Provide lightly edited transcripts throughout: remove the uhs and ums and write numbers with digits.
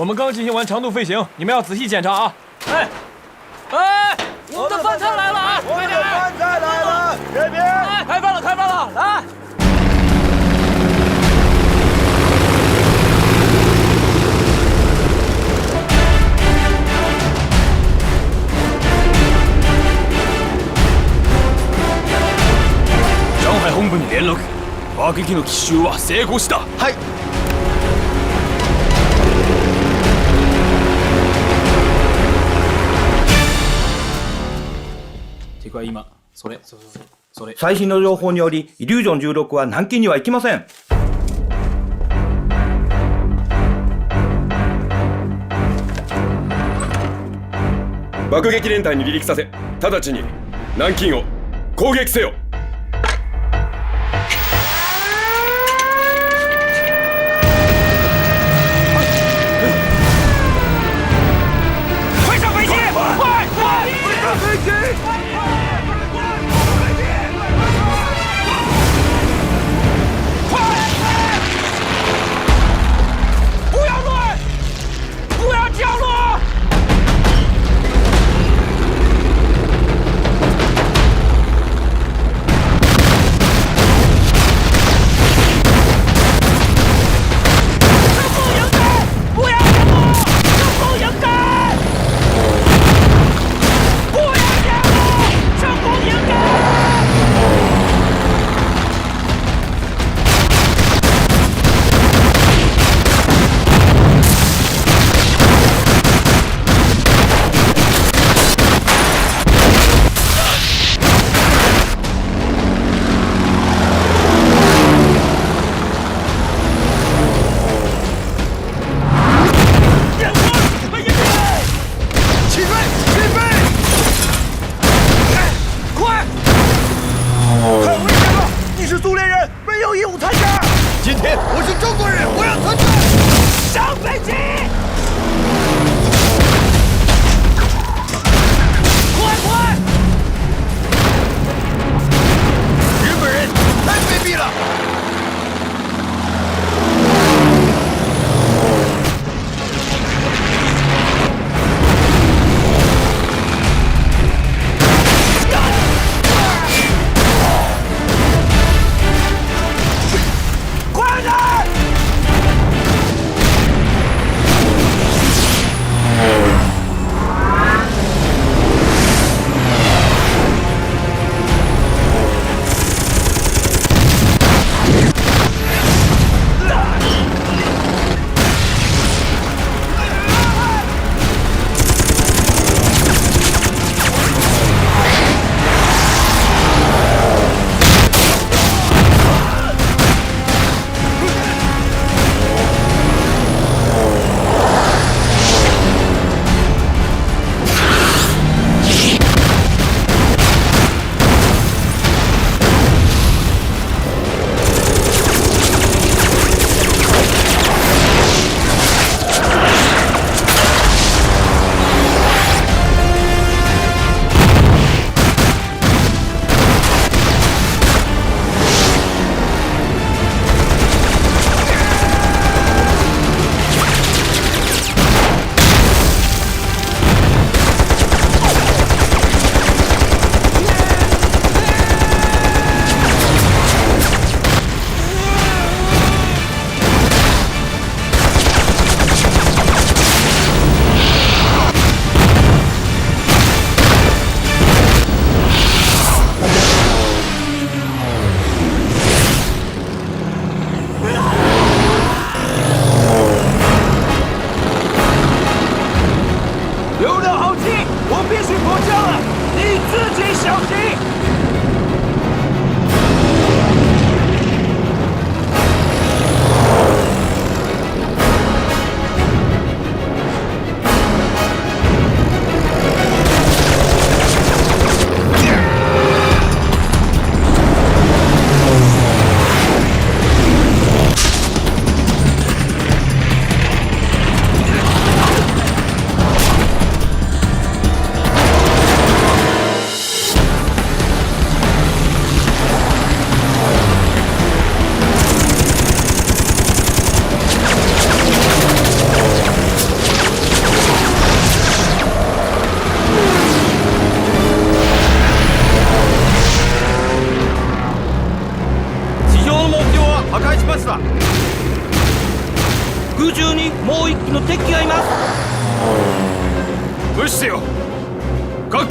我们刚进行完长途飞行，你们要仔细检查啊！哎，哎，我们的饭菜来了啊！我们的饭菜来了，这边开饭了，开饭了，来！上海本部に連絡。爆撃の奇襲は成功した。はい。てか今それ。最新の情報により、イリュージョン16は南京には行きません。爆撃連隊に離陸させ、直ちに南京を攻撃せよ。快上飞机！快！上飞机！不要乱！不要降落！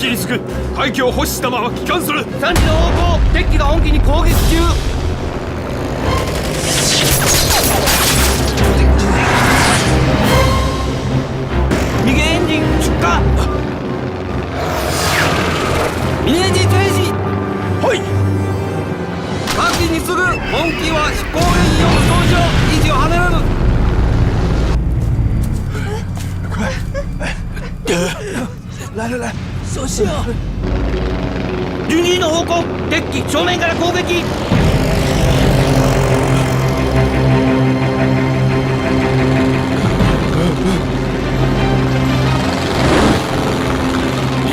機につく。排気を保持したまま帰還する。3時の方向、敵機が本機に攻撃中。逃げエンジン出荷。ミニエンジン停止。はい。各機にすぐ本機は飛行レインを操縦、維持を離れる。来，小心啊！军機の方向、敵機正面から攻撃。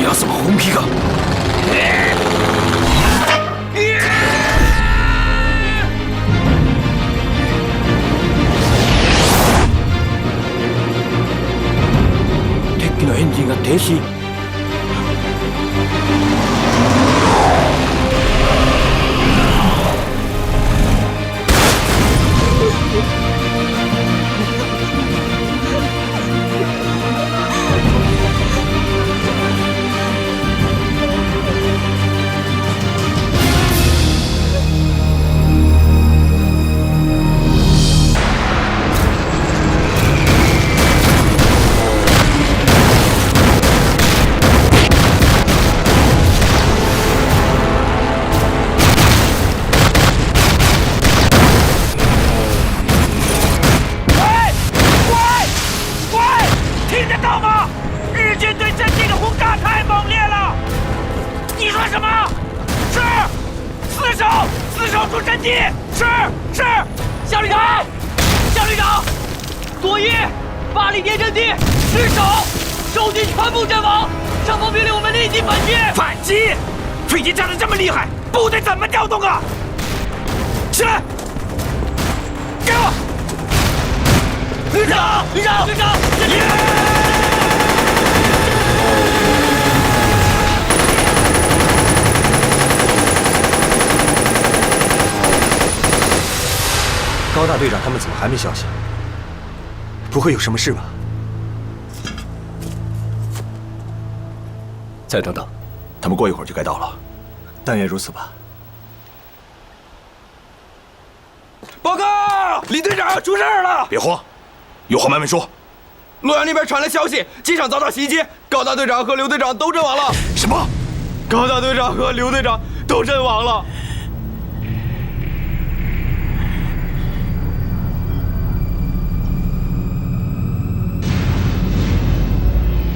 やつも本気が。敵機のエンジンが停止。反击！飞机炸得这么厉害，部队怎么调动啊？起来！给我！旅长，旅长，旅长！高大队长他们怎么还没消息？不会有什么事吧？再等等，他们过一会儿就该到了。但愿如此吧。报告，李队长出事了！别慌，有话慢慢说。洛阳那边传来消息，机场遭到袭击，高大队长和刘队长都阵亡了。什么？高大队长和刘队长都阵亡了。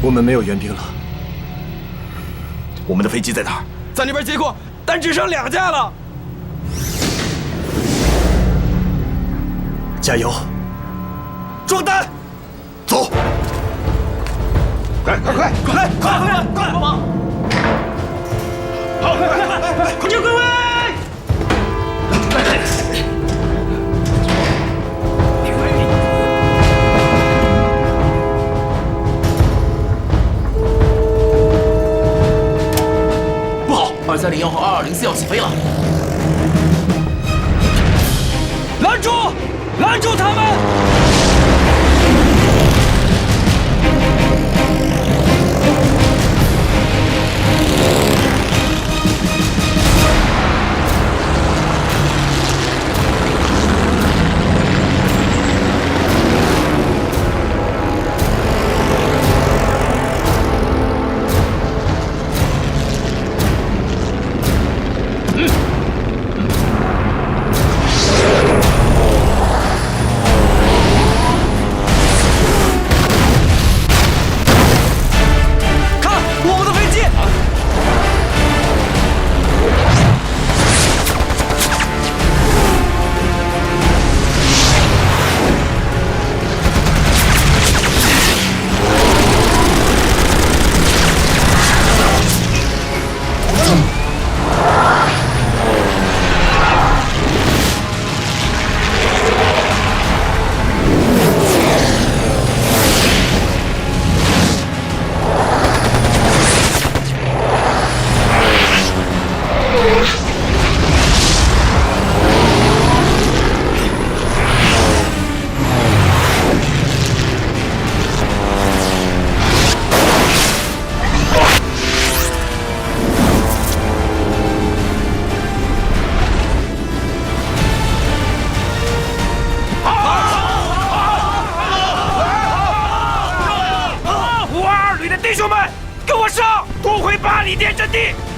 我们没有援兵了。我们的飞机在哪儿？在那边接过，但只剩2架了。加油！装弹！走！快！来，快帮忙！好，快！空军归位！不好，2301和2204要起飞了。拦住他们！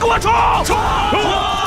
给我冲！冲！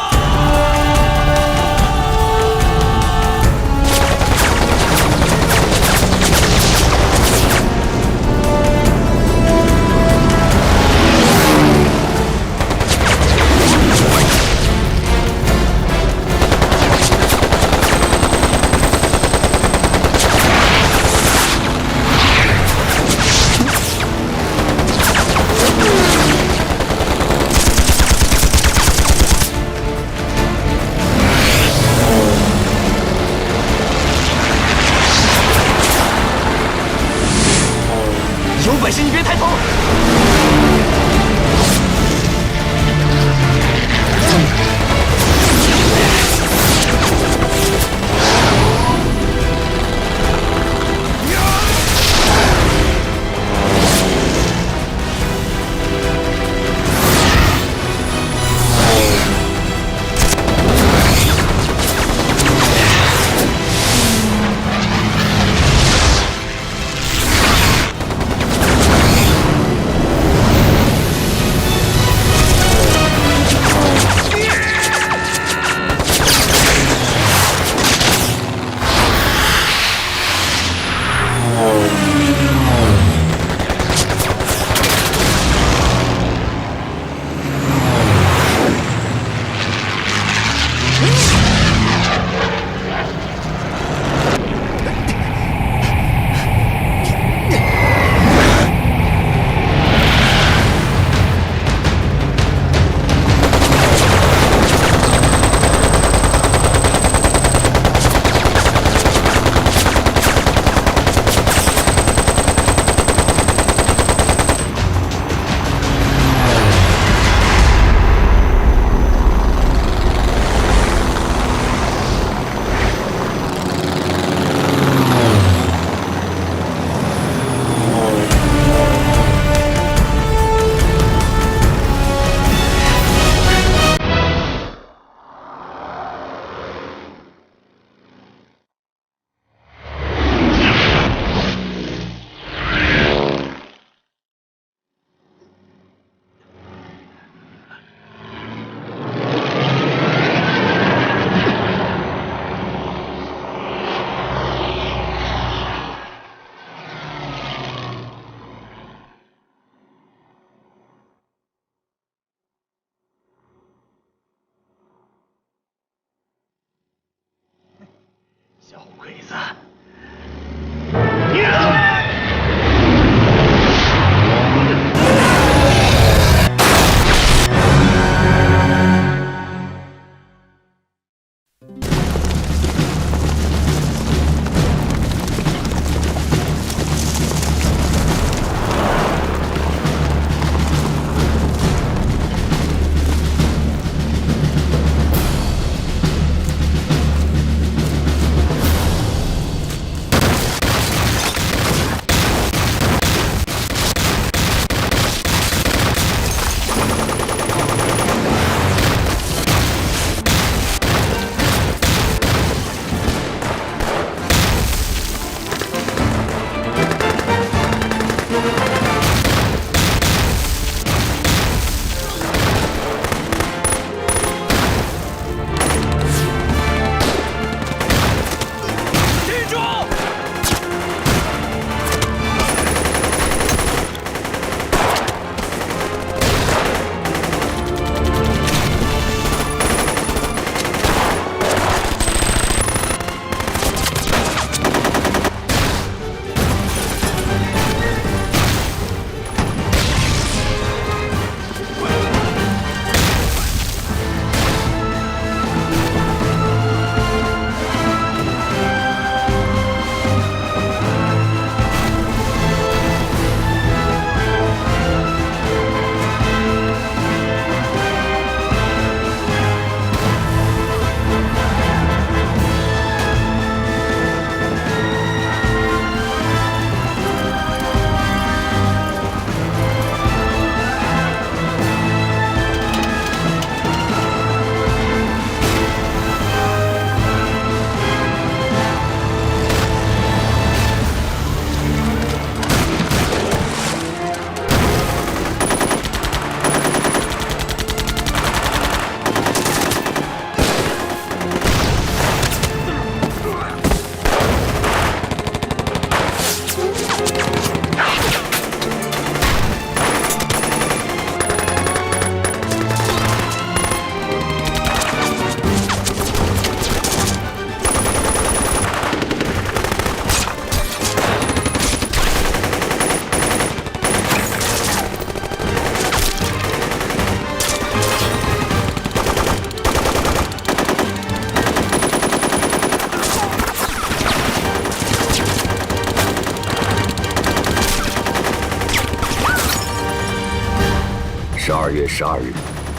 2月12日，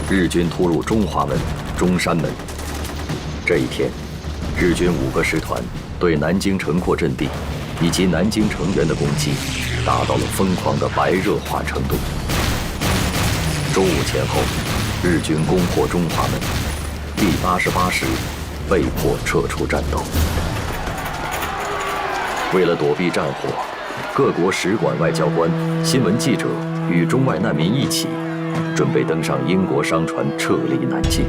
日军突入中华门、中山门。这一天，日军5个师团对南京城廓阵地以及南京城垣的攻击达到了疯狂的白热化程度。中午前后，日军攻破中华门，第88师被迫撤出战斗。为了躲避战火，各国使馆外交官、新闻记者与中外难民一起，准备登上英国商船撤离南京。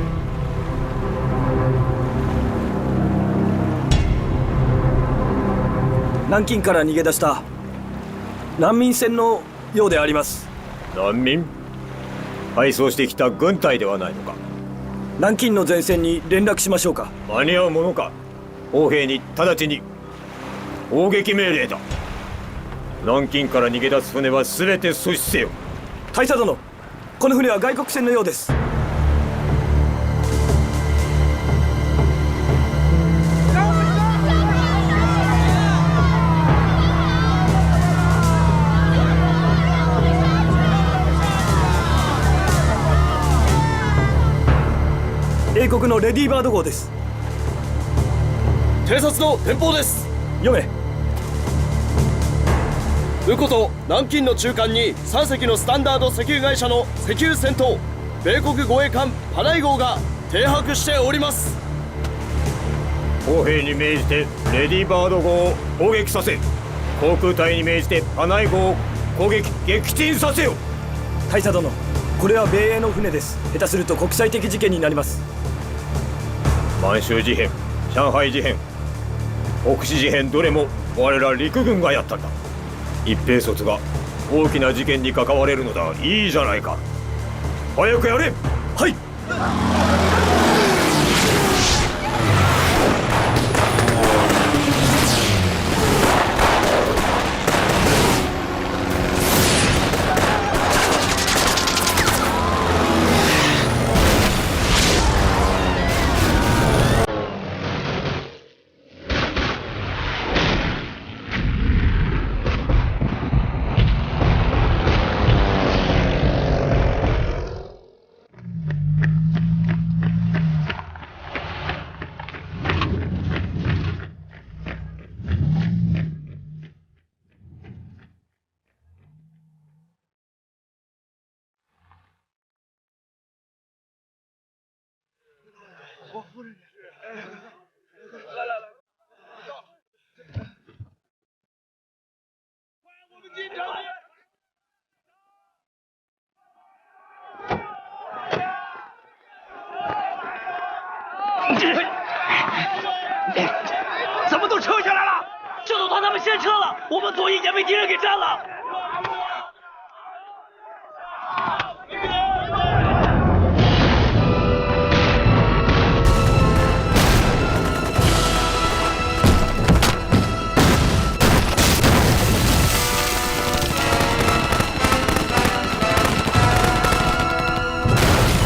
南京から逃げ出した難民船のようであります。難民？配送してきた軍隊ではないのか。南京の前線に連絡しましょうか。間に合うものか。砲兵に直ちに砲撃命令だ。南京から逃げ出す船は全て阻止せよ。大佐殿、この船は外国船のようです。英国のレディーバード号です。偵察の電報です。読め。ウコと南京の中間に3隻のスタンダード石油会社の石油戦闘米国護衛艦パナイ号が停泊しております。砲兵に命じてレディーバード号を砲撃させ、航空隊に命じてパナイ号を攻撃撃沈させよ。大佐殿、これは米英の船です。下手すると国際的事件になります。満州事変、上海事変、北市事変、どれも我ら陸軍がやったんだ。一兵卒が大きな事件に関われるのだ。いいじゃないか。早くやれ。はい。怎么都撤下来了？这都他们先撤了，我们左翼已经被敌人给占了。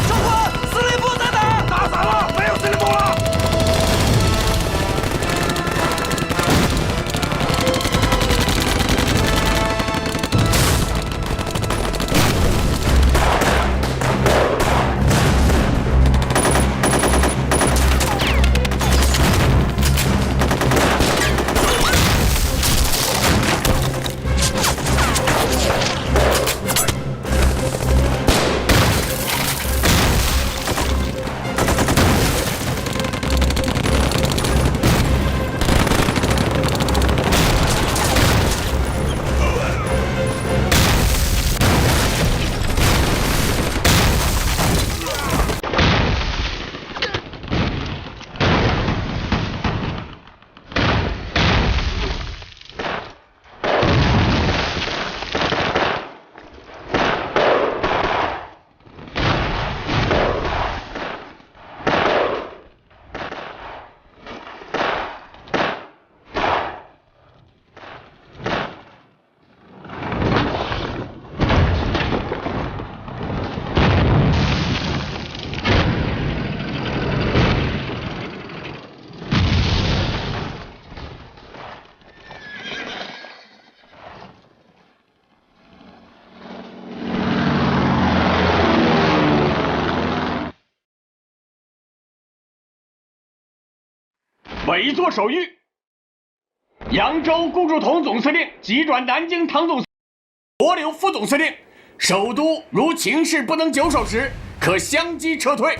长官，司令部在哪？打散了，没有司令部了。委座手谕：扬州顾祝同总司令急转南京唐总司令罗留副总司令，首都如情势不能久守时，可相继撤退。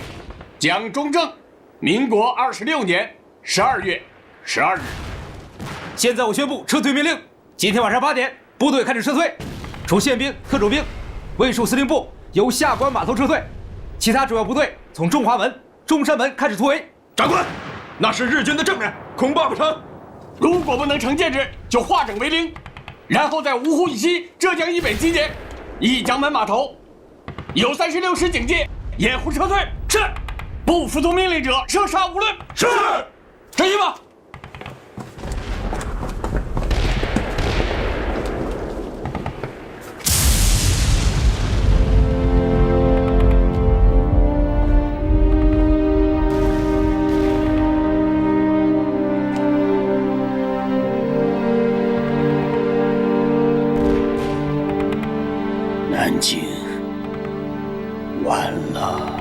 蒋中正，民国26年12月12日。现在我宣布撤退命令：今天晚上8点，部队开始撤退，除宪兵、特种兵，卫戍司令部由下关码头撤退，其他主要部队从中华门、中山门开始突围。长官，那是日军的正面，恐怕不成。如果不能成建制，就化整为零，然后在芜湖以西、浙江以北集结，以江门码头，有36师警戒，掩护撤退。是。不服从命令者，射杀无论。是。执行吧。南京完了。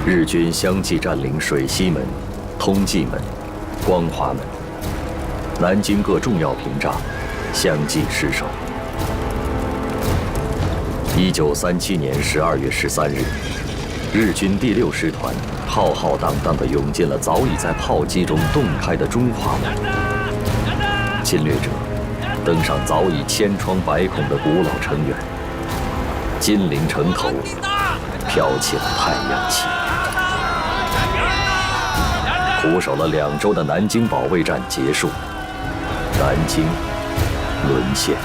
日军相继占领水西门、通济门、光华门，南京各重要屏障相继失守。1937年12月13日，日军第6师团浩浩荡荡地涌进了早已在炮击中洞开的中华门，侵略者登上早已千疮百孔的古老城垣，金陵城头飘起了太阳旗。苦守了2周的南京保卫战结束，南京沦陷。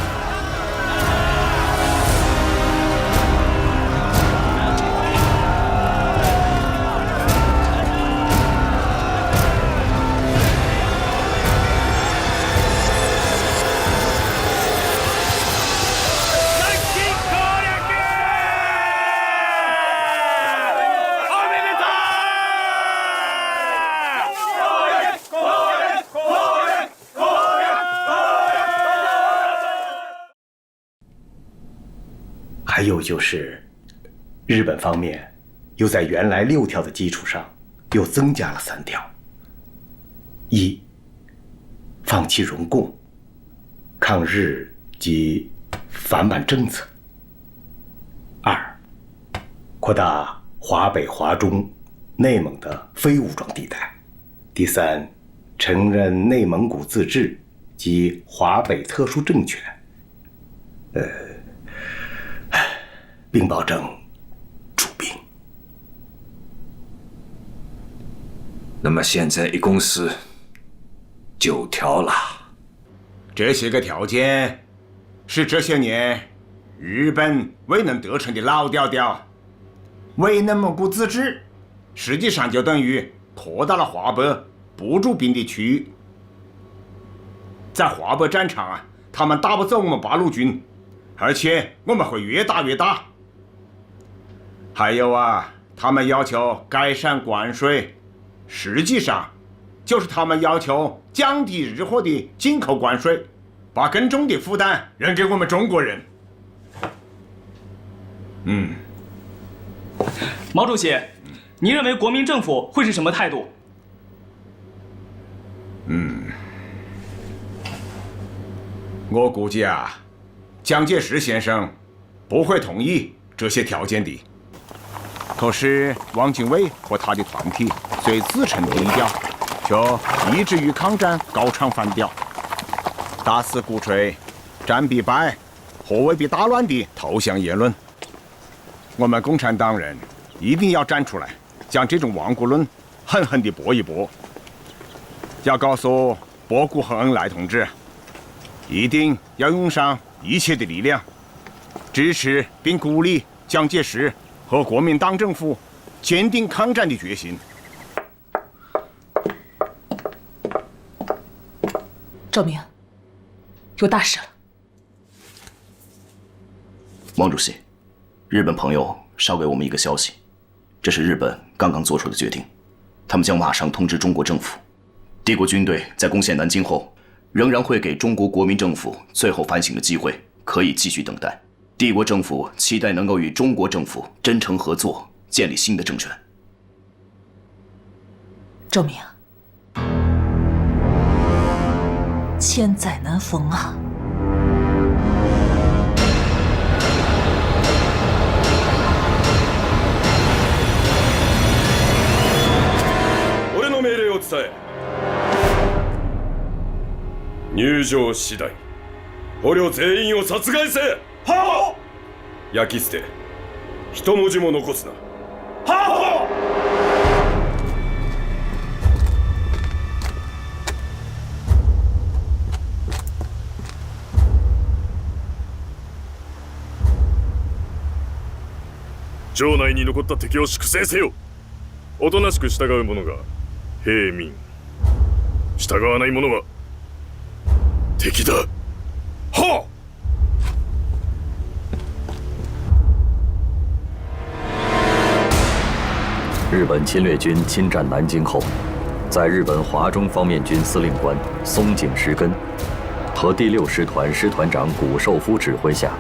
还有就是，日本方面又在原来6条的基础上，又增加了3条：一、放弃容共、抗日及反满政策；二、扩大华北、华中、内蒙的非武装地带；第三，承认内蒙古自治及华北特殊政权。并保证出兵。那么现在一共是9条了。这些个条件是这些年日本未能得逞的老调调。为内蒙古自治，实际上就等于扩大了华北不驻兵的区域。在华北战场啊，他们打不走我们八路军，而且我们会越打越大。还有啊，他们要求改善关税，实际上就是他们要求降低日货的进口关税，把更重的负担扔给我们中国人。毛主席，您认为国民政府会是什么态度？我估计啊，蒋介石先生不会同意这些条件的。可是汪精卫和他的团体虽自称低调，却一直与抗战高唱反调，大肆鼓吹战必败、和未必大乱的投降言论。我们共产党人一定要站出来，将这种亡国论狠狠地驳一驳。要告诉博古和恩来同志，一定要用上一切的力量，支持并鼓励蒋介石和国民党政府坚定抗战的决心。赵明，有大事了。汪主席，日本朋友捎给我们一个消息，这是日本刚刚做出的决定，他们将马上通知中国政府，帝国军队在攻陷南京后，仍然会给中国国民政府最后反省的机会，可以继续等待。帝国政府期待能够与中国政府真诚合作，建立新的政权。周明，千载难逢啊！俺の命令を伝え。入場次第捕虜全員を殺害せ。はっ。焼き捨て、一文字も残すな。はっ。城内に残った敵を粛清せよ。おとなしく従う者が平民、従わない者は敵だ。はっ。日本侵略军侵占南京后，在日本华中方面军司令官松井石根和第6师团师团长谷寿夫指挥下，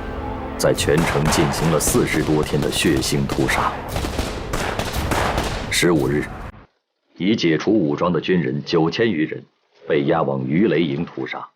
在全城进行了40多天的血腥屠杀。15日，已解除武装的军人9000余人被押往鱼雷营屠杀。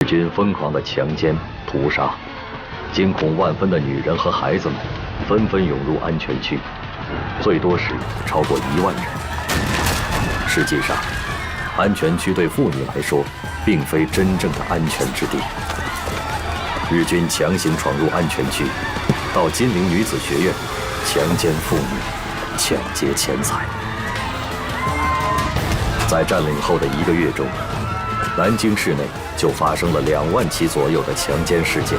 日军疯狂的强奸、屠杀，惊恐万分的女人和孩子们纷纷涌入安全区，最多时超过1万人。实际上，安全区对妇女来说，并非真正的安全之地。日军强行闯入安全区，到金陵女子学院，强奸妇女，抢劫钱财。在占领后的1个月中，南京市内就发生了2万起左右的强奸事件，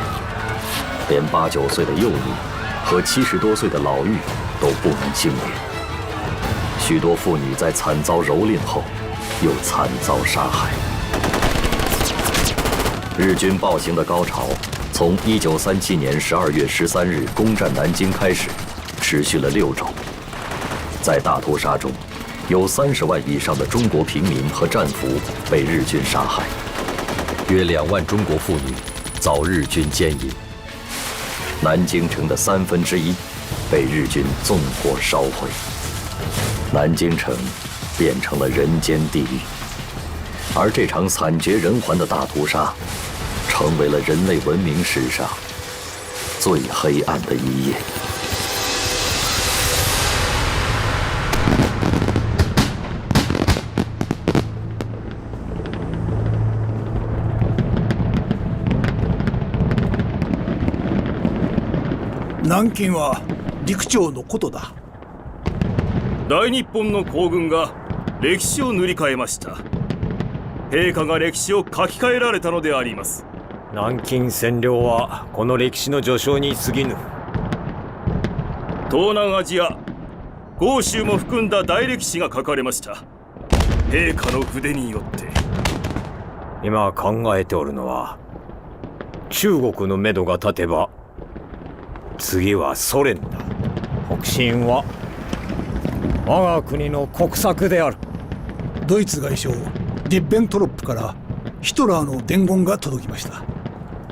连8、9岁的幼女和70多岁的老妪都不能幸免。许多妇女在惨遭蹂躏后，又惨遭杀害。日军暴行的高潮从1937年12月13日攻占南京开始，持续了6周。在大屠杀中，有30万以上的中国平民和战俘被日军杀害，约2万中国妇女遭日军奸淫。南京城的1/3被日军纵火烧毁，南京城变成了人间地狱。而这场惨绝人寰的大屠杀，成为了人类文明史上最黑暗的一页。南京は陸長のことだ。大日本の皇軍が歴史を塗り替えました。陛下が歴史を書き換えられたのであります。南京占領はこの歴史の序章に過ぎぬ。東南アジア、豪州も含んだ大歴史が書かれました。陛下の筆によって。今考えておるのは、中国のめどが立てば次はソ連だ。北進は我が国の国策である。ドイツ外相リッベントロップからヒトラーの伝言が届きました。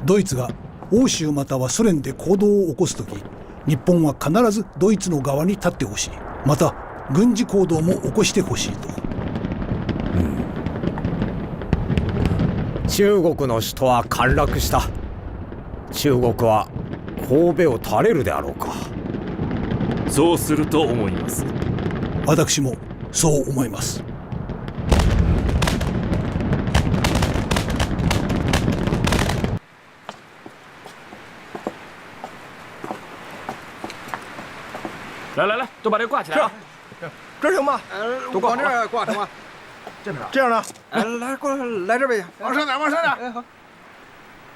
ドイツが欧州またはソ連で行動を起こすとき、日本は必ずドイツの側に立ってほしい。また軍事行動も起こしてほしいと。中国の首都は陥落した。中国は神戸を垂れるであろうか。そうすると思います。私もそう思います。来来来，都把这挂起来啊！这行吗？都往这儿挂成吗？这样呢？来，过来，来这边，往上点，往上点。好。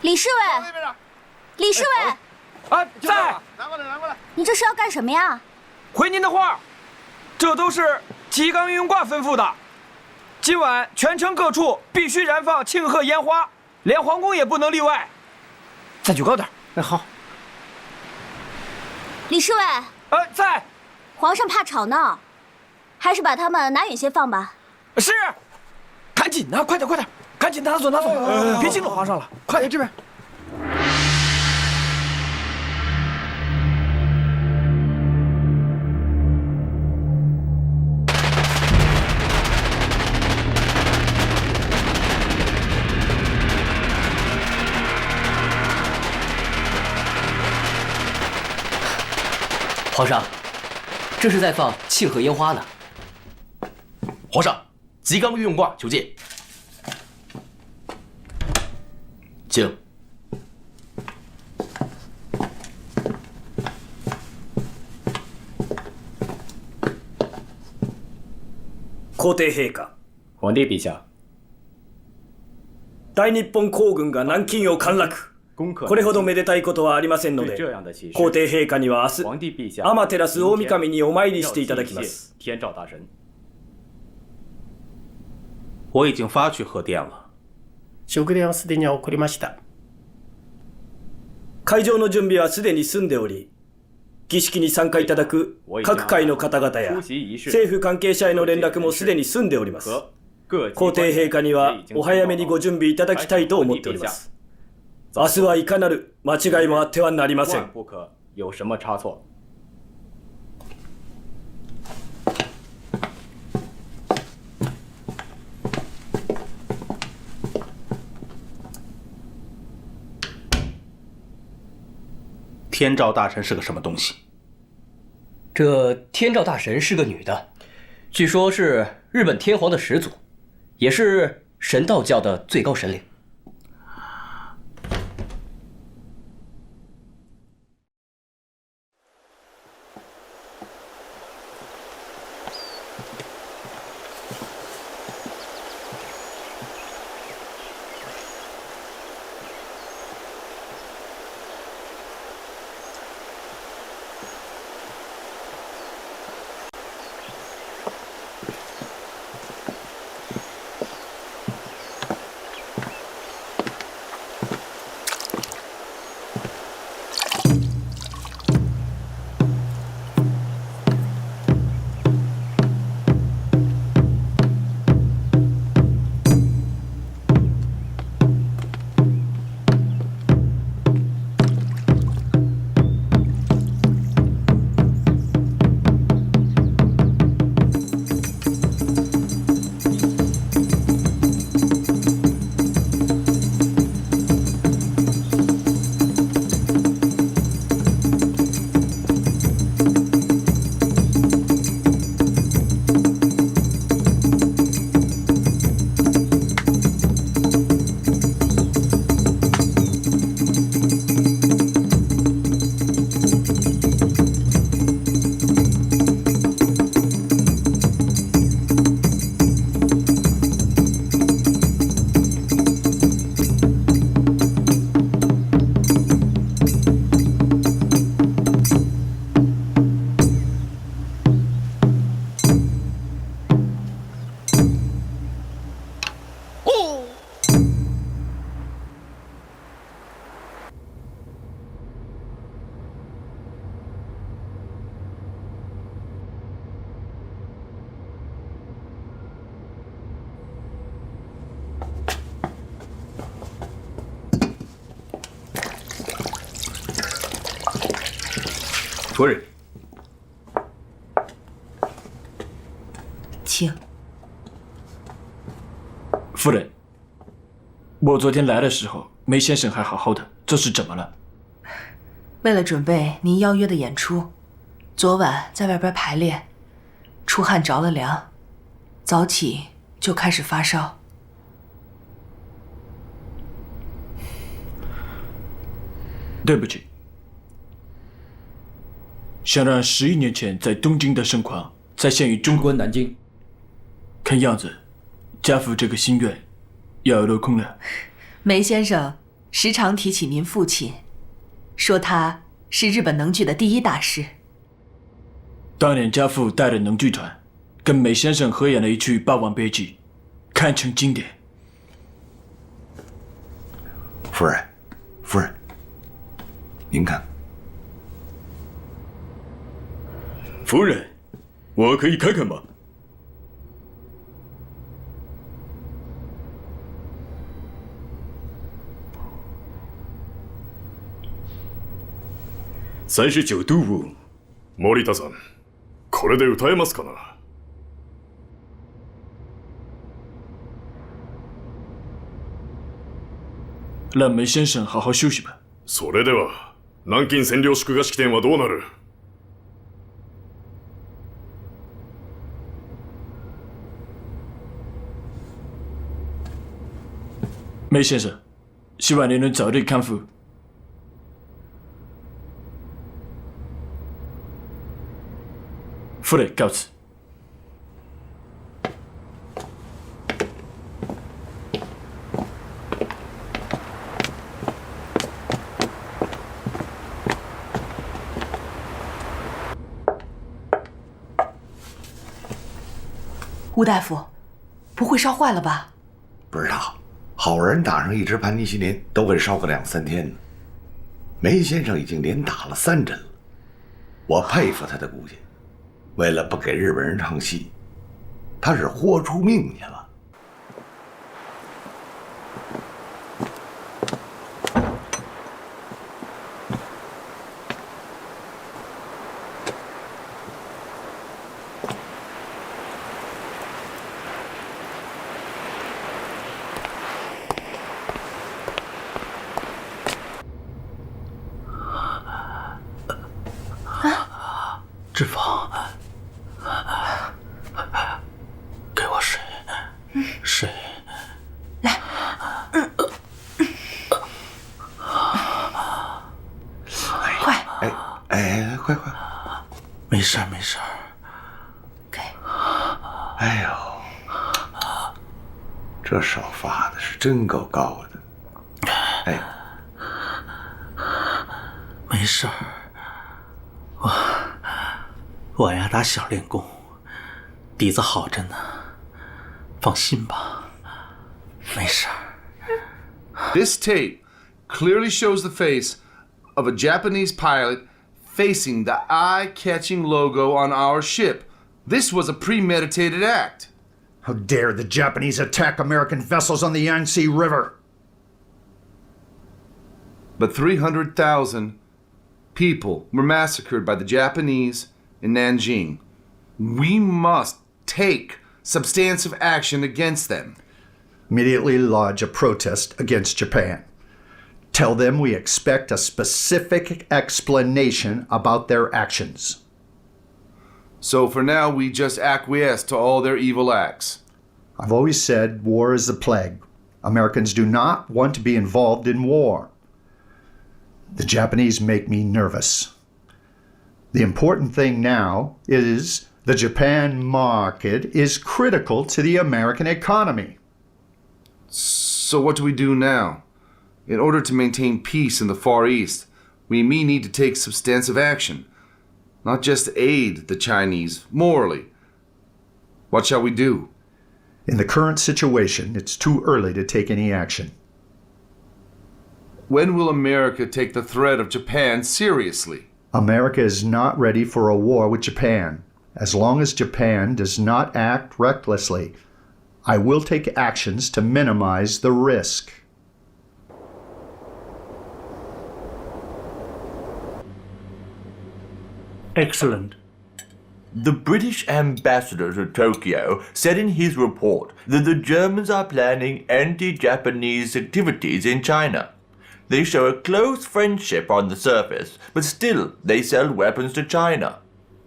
李侍卫，李侍卫，啊，在。拿过来，拿过来。你这是要干什么呀？回您的话，这都是吉冈运挂吩咐的。今晚全城各处必须燃放庆贺烟花，连皇宫也不能例外。再举高点。好。李侍卫。在。皇上怕吵闹，还是把他们拿远些放吧。是。赶紧的，快点，快点，赶紧拿走，拿走，别惊着皇上了。快点，这边。皇上，这是在放庆贺烟花呢。皇上，吉冈御用挂求见。请。皇帝陛下。皇帝陛下。大日本皇軍が南京を陥落。これほどめでたいことはありませんので、皇帝陛下には明日、天照大神にお参りしていただきます。天照大神，我已经发去贺电了。祝電はすでに送りました。会場の準備はすでに済んでおり、儀式に参加いただく各界の方々や政府関係者への連絡もすでに済んでおります。皇帝陛下にはお早めにご準備いただきたいと思っております。明日はいかなる間違いもあってはなりません。不可有什么差错。天照大神是个什么东西？这天照大神是个女的，据说是日本天皇的始祖，也是神道教的最高神灵。夫人，请。夫人，我昨天来的时候，梅先生还好好的，这是怎么了？为了准备您邀约的演出，昨晚在外边排练，出汗着了凉，早起就开始发烧。对不起，想让11年前在东京的盛况再现于中国南京，看样子家父这个心愿要落空了。梅先生时常提起您父亲，说他是日本能剧的第一大师。当年家父带着能剧团，跟梅先生合演了一曲《霸王别姬》，堪称经典。夫人，夫人，您看。夫人，我可以看看吗？39度を。森田さん、これで歌えますかな？让梅先生好好休息吧。それでは、南京占領祝賀式典はどうなる？梅先生，希望您能早日康复。夫人告辞。吴大夫，不会烧坏了吧？不知道，好人打上一支盘尼西林都会烧个2、3天呢。梅先生已经连打了3针了，我佩服他的骨气。为了不给日本人唱戏，他是豁出命去了。志芳，给我水，水，来，快，快，没事没事。给，哎呦，这手发的是真够高的，哎，没事儿。我呀打小练功，底子好着呢，放心吧，没事儿。This tape clearly shows the face of a Japanese pilot facing the eye-catching logo on our ship. This was a premeditated act. How dare the Japanese attack American vessels on the Yangtze River? But 300,000 people were massacred by the Japanese in Nanjing. We must take substantive action against them. Immediately lodge a protest against Japan. Tell them we expect a specific explanation about their actions. So for now, we just acquiesce to all their evil acts. I've always said war is a plague. Americans do not want to be involved in war. The Japanese make me nervous. The important thing now is the Japan market is critical to the American economy. So what do we do now? In order to maintain peace in the Far East, we may need to take substantive action, not just aid the Chinese morally. What shall we do? In the current situation, it's too early to take any action. When will America take the threat of Japan seriously? America is not ready for a war with Japan. As long as Japan does not act recklessly, I will take actions to minimize the risk. Excellent. The British ambassador to Tokyo said in his report that the Germans are planning anti-Japanese activities in China. They show a close friendship on the surface, but still they sell weapons to China.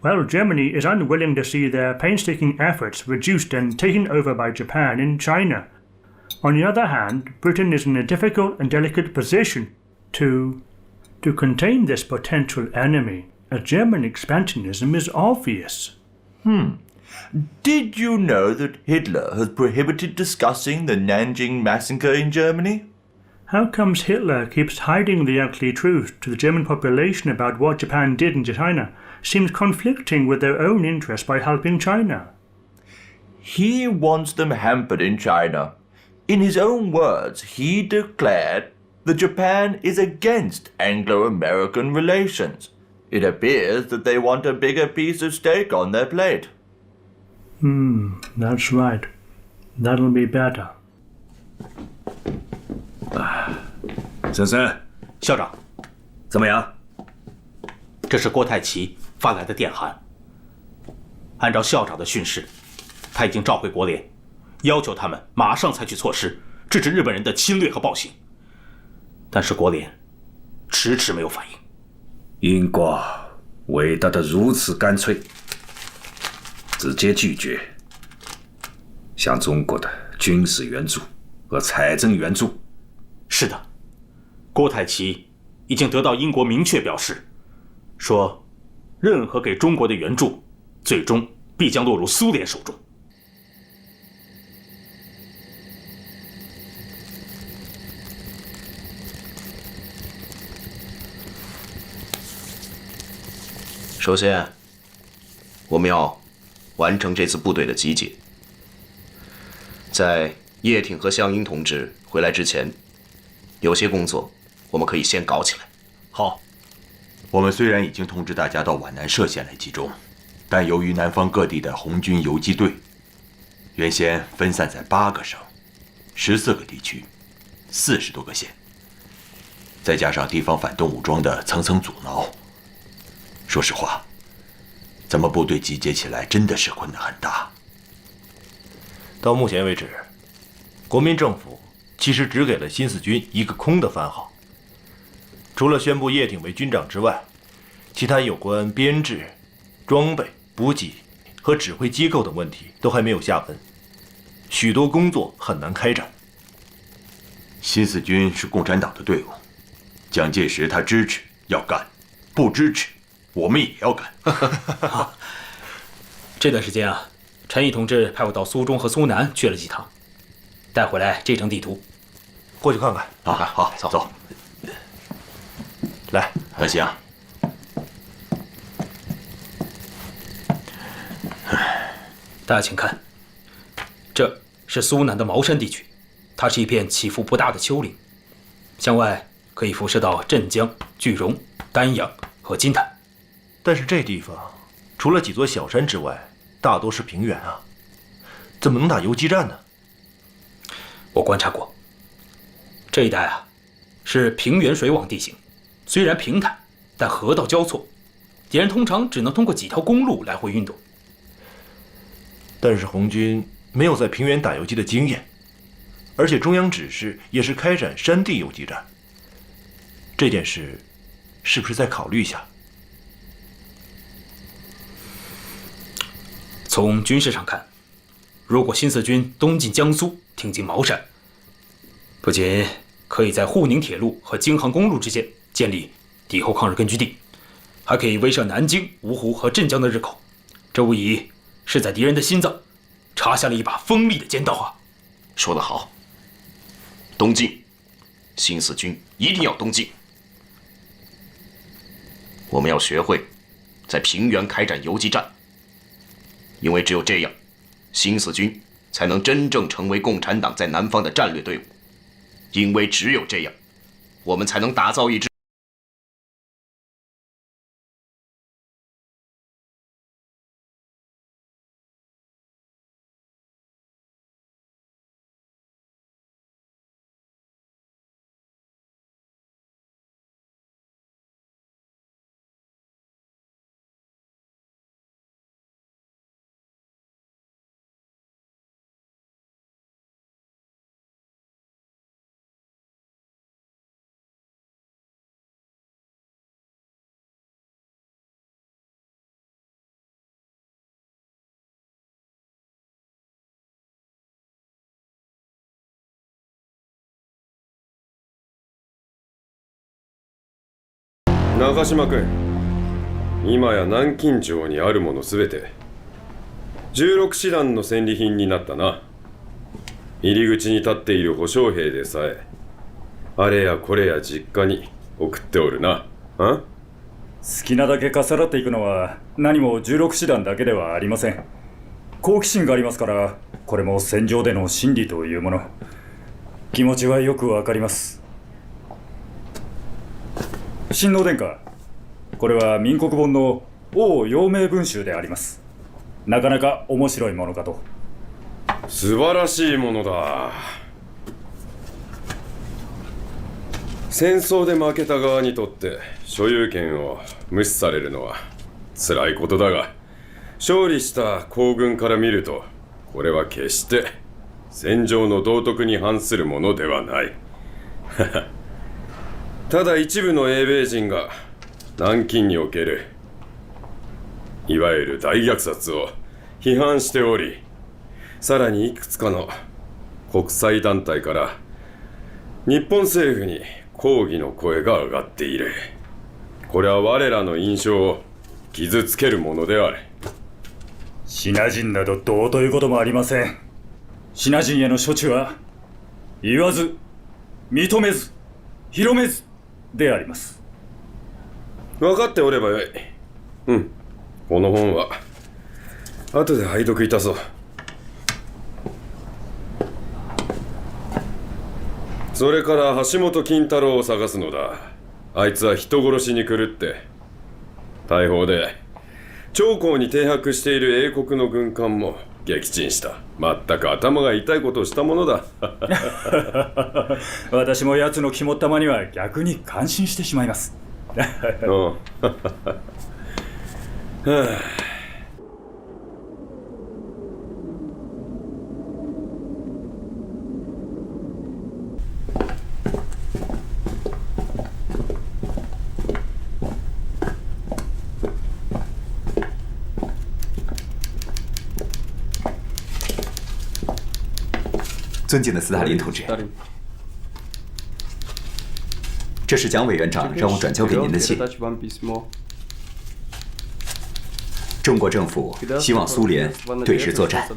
Well, Germany is unwilling to see their painstaking efforts reduced and taken over by Japan in China. On the other hand, Britain is in a difficult and delicate position to contain this potential enemy. A German expansionism is obvious. Did you know that Hitler has prohibited discussing the Nanjing massacre in Germany? How comes Hitler keeps hiding the ugly truth to the German population about what Japan did in China? Seems conflicting with their own interest by helping China. He wants them hampered in China. In his own words, he declared that Japan is against Anglo-American relations. It appears that they want a bigger piece of steak on their plate. That's right. That'll be better. 森森，校长，怎么样？这是郭泰祺发来的电函。按照校长的训示，他已经召回国联，要求他们马上采取措施，制止日本人的侵略和暴行。但是国联迟迟没有反应。英国回答得如此干脆，直接拒绝向中国的军事援助和财政援助。是的，郭泰祺已经得到英国明确表示，说任何给中国的援助，最终必将落入苏联手中。首先，我们要完成这次部队的集结。在叶挺和项英同志回来之前，有些工作我们可以先搞起来。好，我们虽然已经通知大家到皖南歙县来集中，但由于南方各地的红军游击队原先分散在8个省、14个地区、40多个县，再加上地方反动武装的层层阻挠，说实话，咱们部队集结起来真的是困难很大。到目前为止，国民政府其实只给了新四军一个空的番号，除了宣布叶挺为军长之外，其他有关编制、装备、补给和指挥机构等问题都还没有下文，许多工作很难开展。新四军是共产党的队伍，蒋介石他支持要干，不支持我们也要干。这段时间啊，陈毅同志派我到苏中和苏南去了几趟，带回来这张地图，过去看看。好，走。来，德行。大家请看，这是苏南的茅山地区，它是一片起伏不大的丘陵，向外可以辐射到镇江、句容、丹阳和金坛。但是这地方除了几座小山之外，大多是平原啊，怎么能打游击战呢？我观察过，这一带啊是平原水网地形，虽然平坦，但河道交错，敌人通常只能通过几条公路来回运动。但是红军没有在平原打游击的经验，而且中央指示也是开展山地游击战，这件事是不是再考虑一下？从军事上看，如果新四军东进江苏，挺进茅山，不仅可以在沪宁铁路和京杭公路之间建立敌后抗日根据地，还可以威慑南京、芜湖和镇江的日寇，这无疑是在敌人的心脏插下了一把锋利的尖刀啊！说得好，东进，新四军一定要东进。我们要学会在平原开展游击战，因为只有这样，新四军才能真正成为共产党在南方的战略队伍。因为只有这样，我们才能打造一支中島君、今や南京町にあるものすべて16師団の戦利品になったな。入り口に立っている保証兵でさえあれやこれや実家に送っておるな。好きなだけかさらっていくのは何も16師団だけではありません。好奇心がありますから、これも戦場での真理というもの。気持ちはよくわかります。親王殿下、これは民国本の王陽明文集であります。なかなか面白いものかと。素晴らしいものだ。戦争で負けた側にとって所有権を無視されるのは辛いことだが、勝利した皇軍から見るとこれは決して戦場の道徳に反するものではないただ一部の英米人が南京におけるいわゆる大虐殺を批判しており、さらにいくつかの国際団体から日本政府に抗議の声が上がっている。これは我らの印象を傷つけるものである。シナ人などどうということもありません。シナ人への処置は言わず認めず広めずであります。分かっておればよい。この本は後で拝読いたそう。それから橋本金太郎を探すのだ。あいつは人殺しに狂って大砲で長江に停泊している英国の軍艦も撃沈した。全く頭が痛いことをしたものだ私も奴の肝っ玉には逆に感心してしまいます尊敬的斯大林同志，这是蒋委员长让我转交给您的信。中国政府希望苏联对日作战。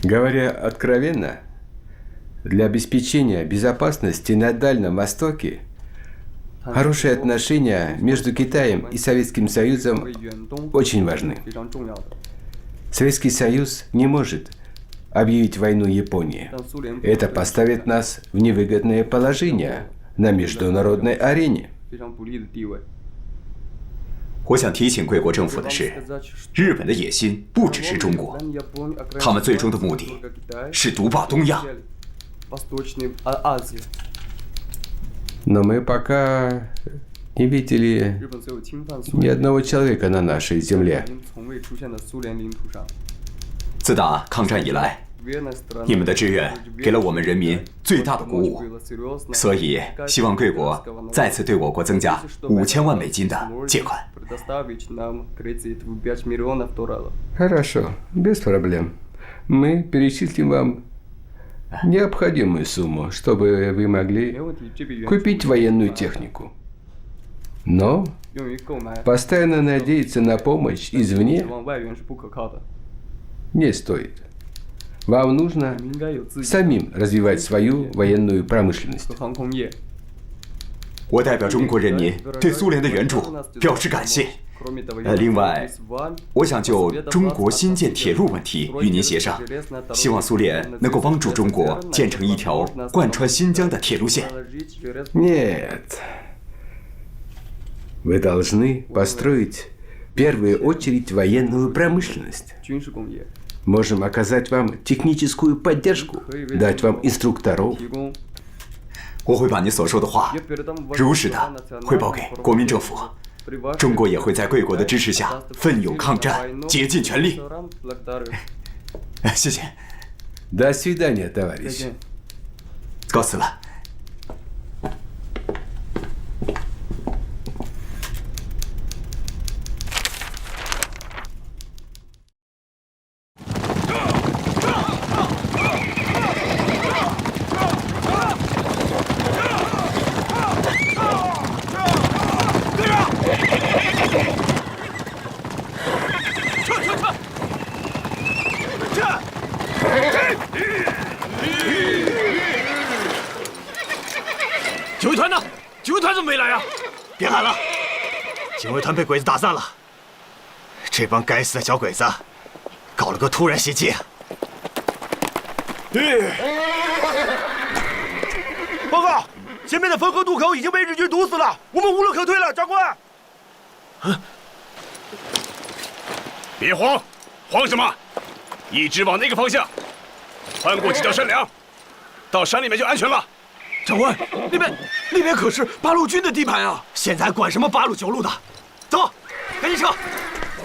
Говоря откровенно, для обеспечения безопасности на Дальнем Востоке хорошие отношения между Китаем и Советским Союзом очень важны. Советский Союз не может объявить войну Японии. Это поставит нас в невыгодное положение на международной арене. 我想提醒贵国政府的是，日本的野心不只是中国，他们最终的目的是独霸东亚。Но мы пока не видели ни одного человека на нашей земле. 自打抗战以来，你们的志愿给了我们人民最大的鼓舞，所以希望贵国再次对我国增加5000万美金的借款。Хорошо, без проблем. Мы перечислим вам необходимую сумму, чтобы вы могли купить военную технику. Но постоянно надеяться на помощь извне не стоит. Вам нужно самим развивать свою военную промышленность. 我代表中国人民对苏联的援助表示感谢。另外，我想就中国新建铁路问题与您协商，希望苏联能够帮助中国建成一条贯穿新疆的铁路线。Нет. Вы должны построить в первую очередь военную промышленность. Можем оказать вам техническую поддержку, дать вам инструкторов. 我会把您所说的话如实的汇报给国民政府，中国也会在贵国的支持下奋勇抗战，竭尽全力。谢谢。До свидания, товарищ. 告辞了。警卫团呢？警卫团怎么没来啊？别喊了，警卫团被鬼子打散了。这帮该死的小鬼子，搞了个突然袭击。报告，前面的汾河渡口已经被日军堵死了，我们无路可退了，长官。别慌，慌什么？一直往那个方向，穿过几条山梁，到山里面就安全了。长官，那边可是八路军的地盘啊！现在管什么8路9路的？走，赶紧撤！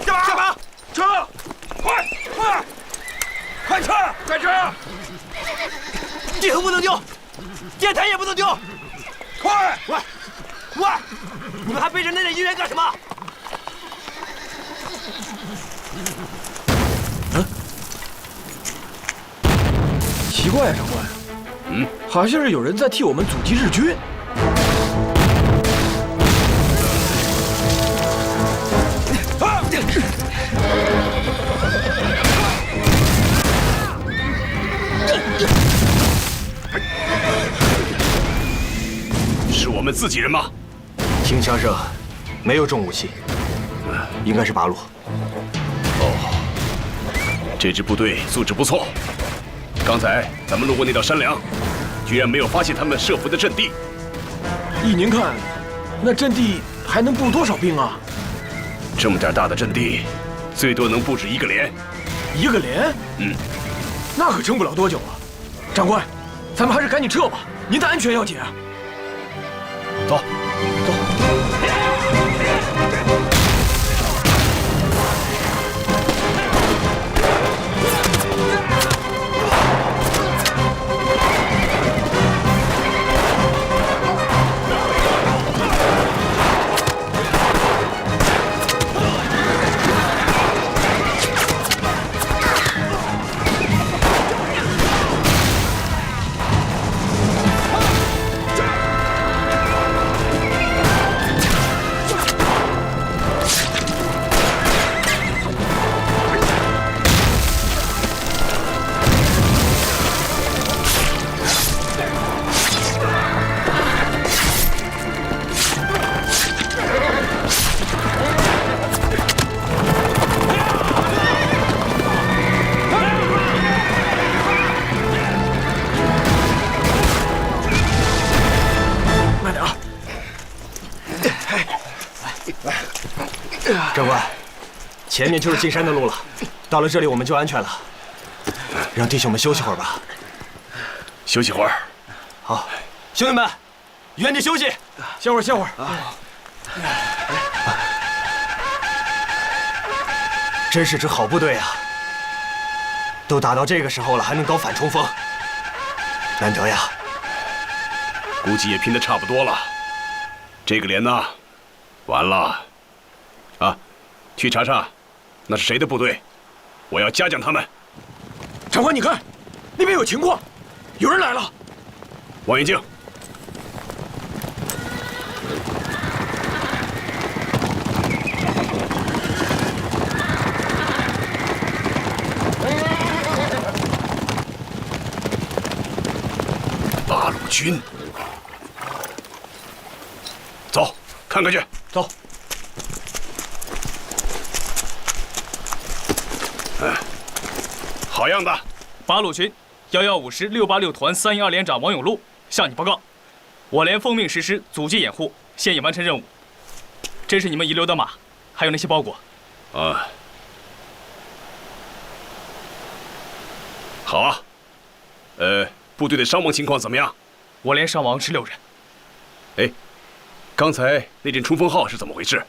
下马！撤！快撤！快撤！地图不能丢，电台也不能丢！快！喂！你们还背着那点银元干什么？奇怪啊，长官。好像是有人在替我们阻击日军。是我们自己人吗？听枪声，没有重武器，应该是8路。哦，这支部队素质不错。刚才咱们路过那道山梁，居然没有发现他们设伏的阵地。依您看，那阵地还能布多少兵啊？这么点大的阵地，最多能布置1个连。1个连？那可撑不了多久啊！长官，咱们还是赶紧撤吧，您的安全要紧啊！走。长官，前面就是进山的路了，到了这里我们就安全了。让弟兄们休息会儿吧。休息会儿。好，兄弟们，原地休息，歇会儿。真是支好部队啊！都打到这个时候了，还能搞反冲锋，难得呀。估计也拼得差不多了。这个连呢，完了。啊，去查查，那是谁的部队？我要嘉奖他们。长官，你看，那边有情况，有人来了。望远镜。八路军。走，看看去。走。好样的！八路军115师686团312连长王永禄向你报告，我连奉命实施阻击掩护，现已完成任务。这是你们遗留的马，还有那些包裹。啊，好啊。部队的伤亡情况怎么样？我连伤亡16人。哎，刚才那阵冲锋号是怎么回事？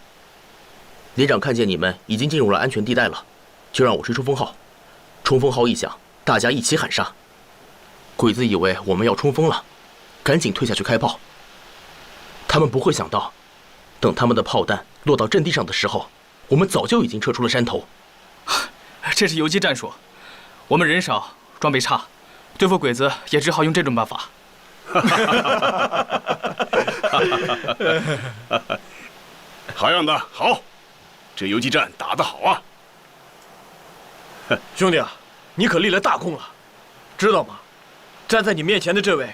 连长看见你们已经进入了安全地带了，就让我吹冲锋号。冲锋号一响，大家一起喊杀。鬼子以为我们要冲锋了，赶紧退下去开炮。他们不会想到，等他们的炮弹落到阵地上的时候，我们早就已经撤出了山头。这是游击战术，我们人少，装备差，对付鬼子也只好用这种办法。好样的，好，这游击战打得好啊！兄弟啊，你可立了大功了，知道吗？站在你面前的这位，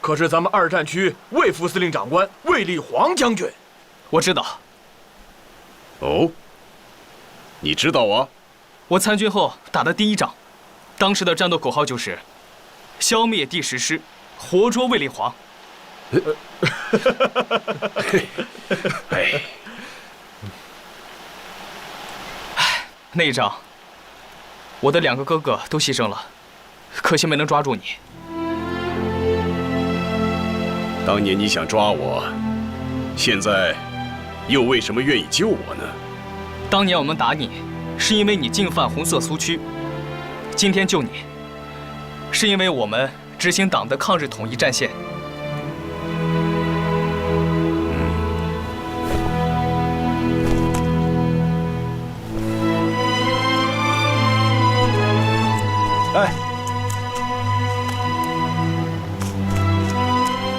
可是咱们2战区魏副司令长官魏立煌将军。我知道。哦，你知道啊？我参军后打的第1仗，当时的战斗口号就是“消灭第10师，活捉魏立煌”。那一仗，我的2个哥哥都牺牲了，可惜没能抓住你。当年你想抓我，现在又为什么愿意救我呢？当年我们打你，是因为你进犯红色苏区；今天救你，是因为我们执行党的抗日统一战线。哎，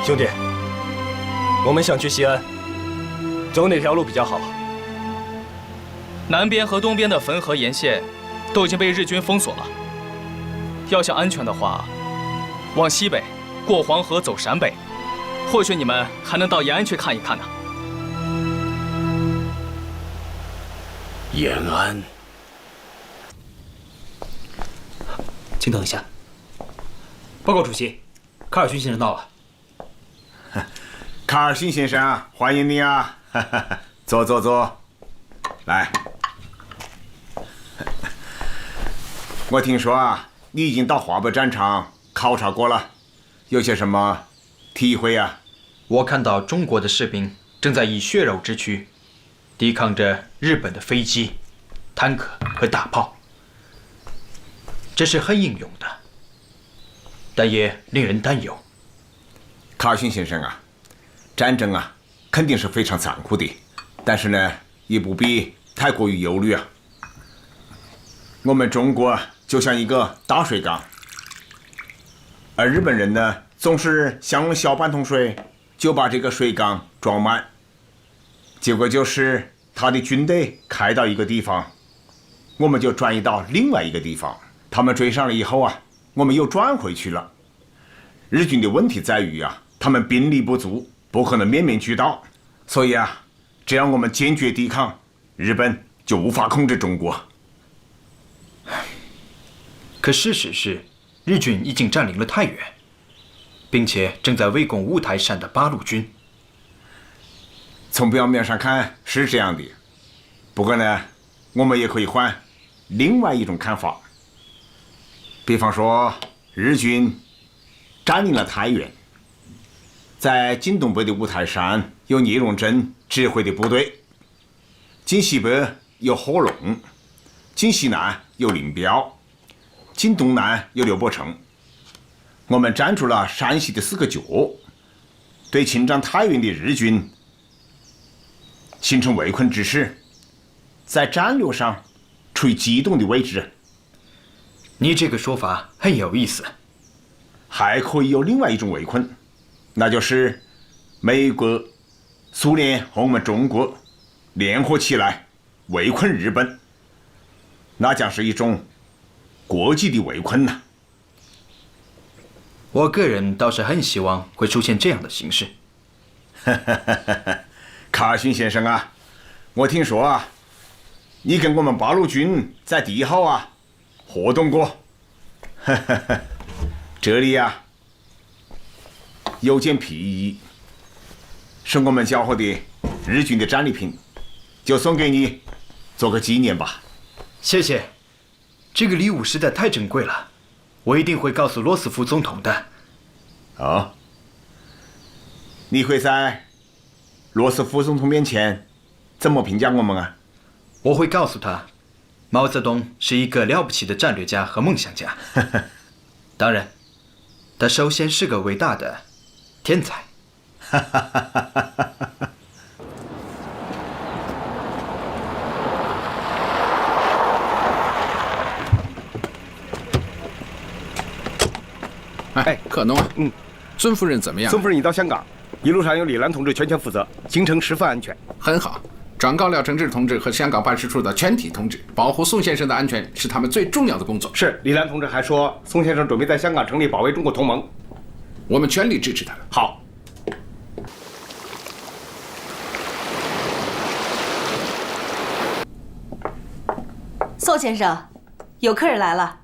兄弟，我们想去西安，走哪条路比较好？南边和东边的汾河沿线都已经被日军封锁了。要想安全的话，往西北，过黄河走陕北，或许你们还能到延安去看一看呢。延安。请等一下。报告主席，卡尔逊先生到了。卡尔逊先生，欢迎你啊！坐坐坐，来。我听说啊，你已经到华北战场考察过了，有些什么体会啊？我看到中国的士兵正在以血肉之躯抵抗着日本的飞机、坦克和大炮。这是很英勇的，但也令人担忧。卡尔逊先生啊，战争啊肯定是非常残酷的，但是呢，也不必太过于忧虑啊。我们中国就像一个大水缸，而日本人呢，总是想用小半桶水就把这个水缸装满，结果就是他的军队开到一个地方，我们就转移到另外一个地方。他们追上了以后啊，我们又转回去了。日军的问题在于啊，他们兵力不足，不可能面面俱到，所以啊，只要我们坚决抵抗，日本就无法控制中国。可事实是，日军已经占领了太原，并且正在围攻五台山的八路军。从表面上看是这样的，不过呢，我们也可以换另外一种看法。比方说，日军占领了太原，在晋东北的五台山有聂荣臻指挥的部队，晋西北有贺龙，晋西南有林彪，晋东南有刘伯承。我们占住了山西的4个角，对侵占太原的日军形成围困之势，在战略上处于机动的位置。你这个说法很有意思。还可以有另外一种围困，那就是美国、苏联和我们中国联合起来围困日本，那将是一种国际的围困呐。我个人倒是很希望会出现这样的形势。卡尔逊先生啊，我听说啊，你跟我们八路军在1号啊活动过。这里呀，有件皮衣，是我们缴获的日军的战利品，就送给你，做个纪念吧。谢谢，这个礼物实在太珍贵了，我一定会告诉罗斯福总统的。哦，你会在罗斯福总统面前怎么评价我们啊？我会告诉他，毛泽东是一个了不起的战略家和梦想家。当然，他首先是个伟大的天才。哎，可农啊，孙夫人怎么样？孙夫人已到香港，一路上由李兰同志全权负责，行程十分安全。很好，转告廖承志同志和香港办事处的全体同志，保护宋先生的安全是他们最重要的工作。是，李兰同志还说，宋先生准备在香港成立保卫中国同盟。我们全力支持他。好。宋先生，有客人来了。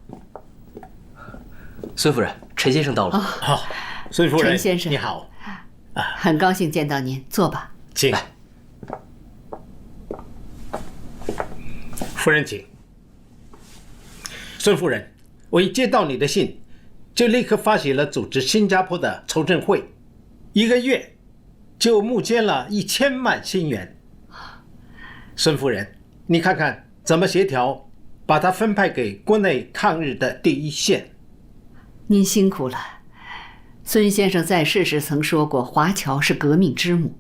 孙夫人，陈先生到了。好，孙夫人，陈先生你好，很高兴见到您，坐吧。请。夫人请。孙夫人，我一接到你的信，就立刻发起了组织新加坡的筹政会，1个月就募捐了1000万新元。孙夫人，你看看怎么协调，把它分派给国内抗日的第一线。您辛苦了。孙先生在世时曾说过，华侨是革命之母。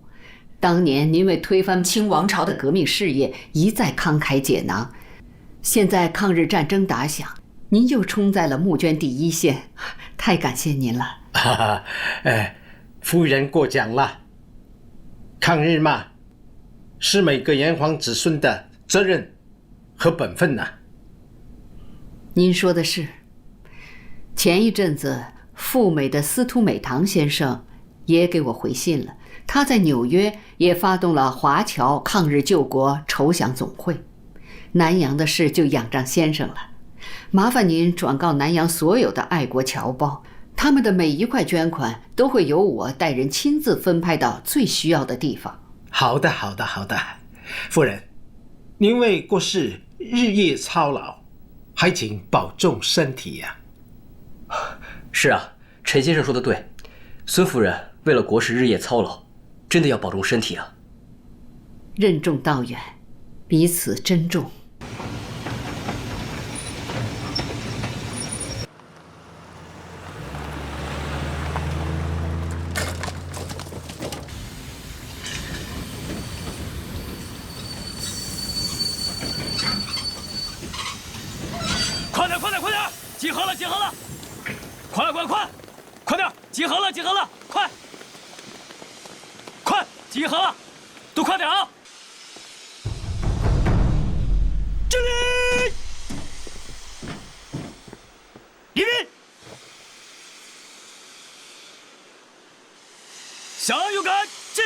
当年您为推翻清王朝的革命事业一再慷慨解囊，现在抗日战争打响，您又冲在了募捐第一线，太感谢您了。夫人过奖了。抗日嘛，是每个炎黄子孙的责任和本分呐。您说的是。前一阵子，赴美的司徒美堂先生也给我回信了。他在纽约也发动了华侨抗日救国筹饷总会，南洋的事就仰仗先生了。麻烦您转告南洋所有的爱国侨胞，他们的每一块捐款都会由我带人亲自分派到最需要的地方。好的，夫人，您为国事日夜操劳，还请保重身体呀。是啊，陈先生说的对，孙夫人为了国事日夜操劳，真的要保重身体啊。任重道远，彼此珍重。快点！集合了！快点！集合了！快！集合了！都快点啊！敬礼！礼宾！向右看齐！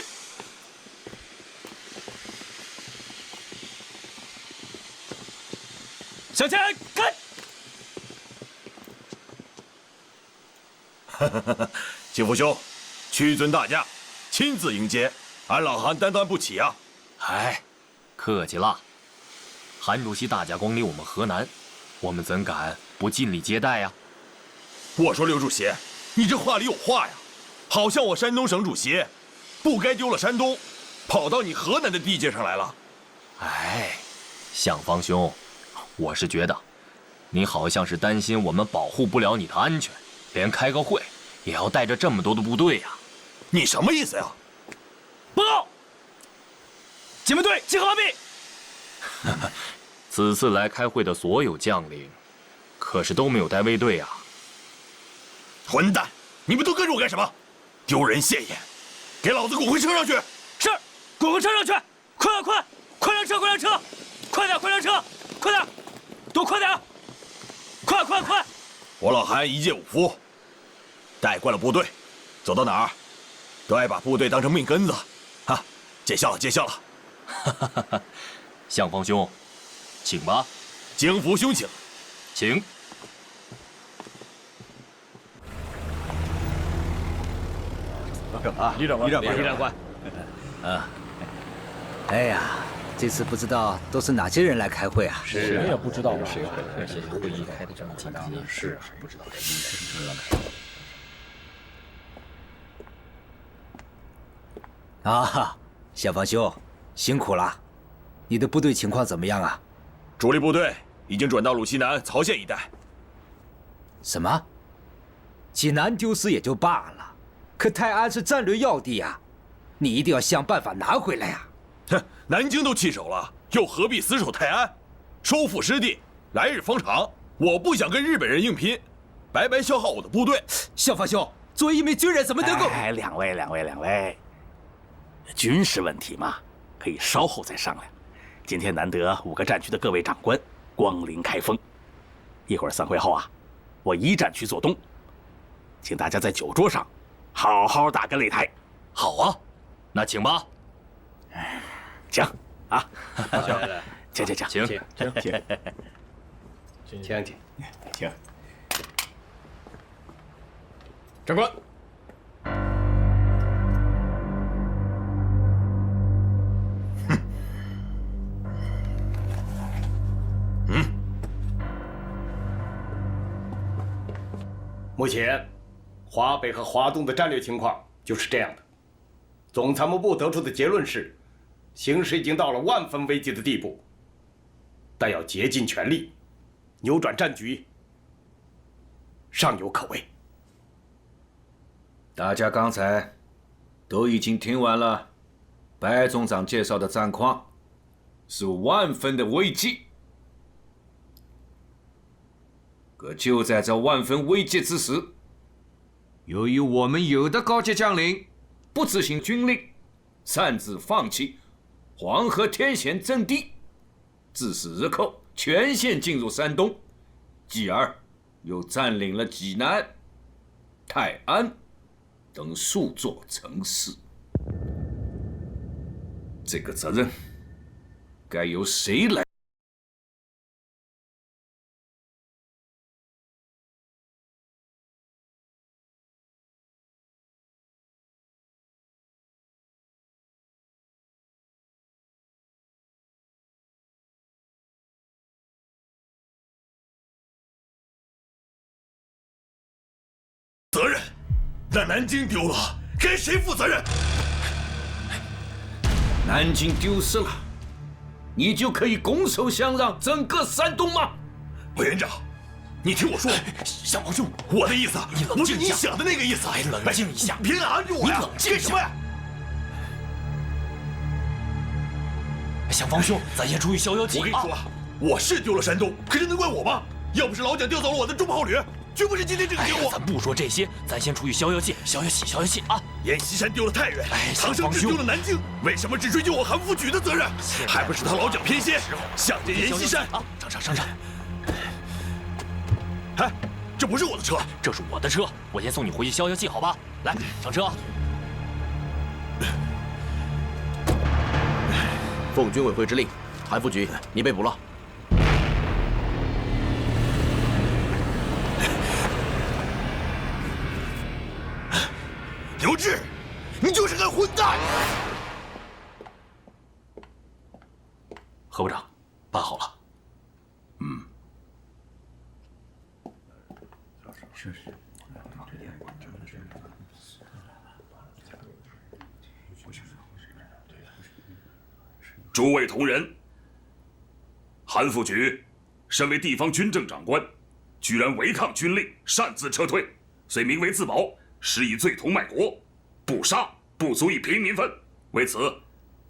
向前看！景福兄，屈尊大驾，亲自迎接，俺老韩担当不起啊！哎，客气了。韩主席大驾光临我们河南，我们怎敢不尽力接待呀？我说刘主席，你这话里有话呀，好像我山东省主席不该丢了山东，跑到你河南的地界上来了。哎，向方兄，我是觉得，你好像是担心我们保护不了你的安全。连开个会也要带着这么多的部队呀！你什么意思呀？报告，警备队集合完毕。此次来开会的所有将领，可是都没有带卫队啊！混蛋！你们都跟着我干什么？丢人现眼！给老子滚回车上去！是，滚回车上去！快上车！快上车！快点！都快点！快！我老韩一介武夫。带惯了部队，走到哪儿都爱把部队当成命根子，啊！见笑了。向方兄，请吧。景福兄请。请。李长官。哎呀，这次不知道都是哪些人来开会啊？是，我也不知道谁会议开得这么紧张呢？是啊，不知道这应该。啊，向方兄，辛苦了。你的部队情况怎么样啊？主力部队已经转到鲁西南、曹县一带。什么？济南丢失也就罢了，可泰安是战略要地啊，你一定要想办法拿回来呀！哼，南京都弃守了，又何必死守泰安？收复失地，来日方长。我不想跟日本人硬拼，白白消耗我的部队。向方兄，作为一名军人，怎么能够……哎，两位，军事问题嘛，可以稍后再商量。今天难得5个战区的各位长官光临开封，一会儿散会后啊，我一战区做东，请大家在酒桌上好好打个擂台。好啊，那请吧。请啊，请。请。长官。目前，华北和华东的战略情况就是这样的。总参谋部得出的结论是，形势已经到了万分危急的地步，但要竭尽全力扭转战局，尚有可为。大家刚才都已经听完了白总长介绍的战况，是万分的危机。可就在这万分危急之时，由于我们有的高级将领不执行军令，擅自放弃黄河天险阵地，致使日寇全线进入山东，继而又占领了济南、泰安等数座城市。这个责任该由谁来？责任，那南京丢了，该谁负责任？南京丢失了，你就可以拱手相让整个山东吗？委员长，你听我说，向王兄，我的意思不是你你冷静一下想的那个意思。冷静一下，别拦住我呀！你冷静一下干什么呀？向方兄，咱先出去逍遥记。我跟你说啊，我是丢了山东，可是能怪我吗？要不是老蒋调走了我的中炮旅，绝不是今天这个结果。咱不说这些，咱先出去逍遥记，逍遥记啊！阎锡山丢了太原，唐生智丢了南京，为什么只追究我韩复榘的责任？还不是他老蒋偏心，想着阎锡山啊！上车！哎，这不是我的车，这是我的车，我先送你回去逍遥记，好吧？来，上车。奉军委会之令，韩复榘，你被捕了。刘志，你就是个混蛋！何部长，办好了。诸位同仁，韩复榘身为地方军政长官，居然违抗军令，擅自撤退，虽名为自保，实已罪同卖国，不杀不足以平民愤。为此，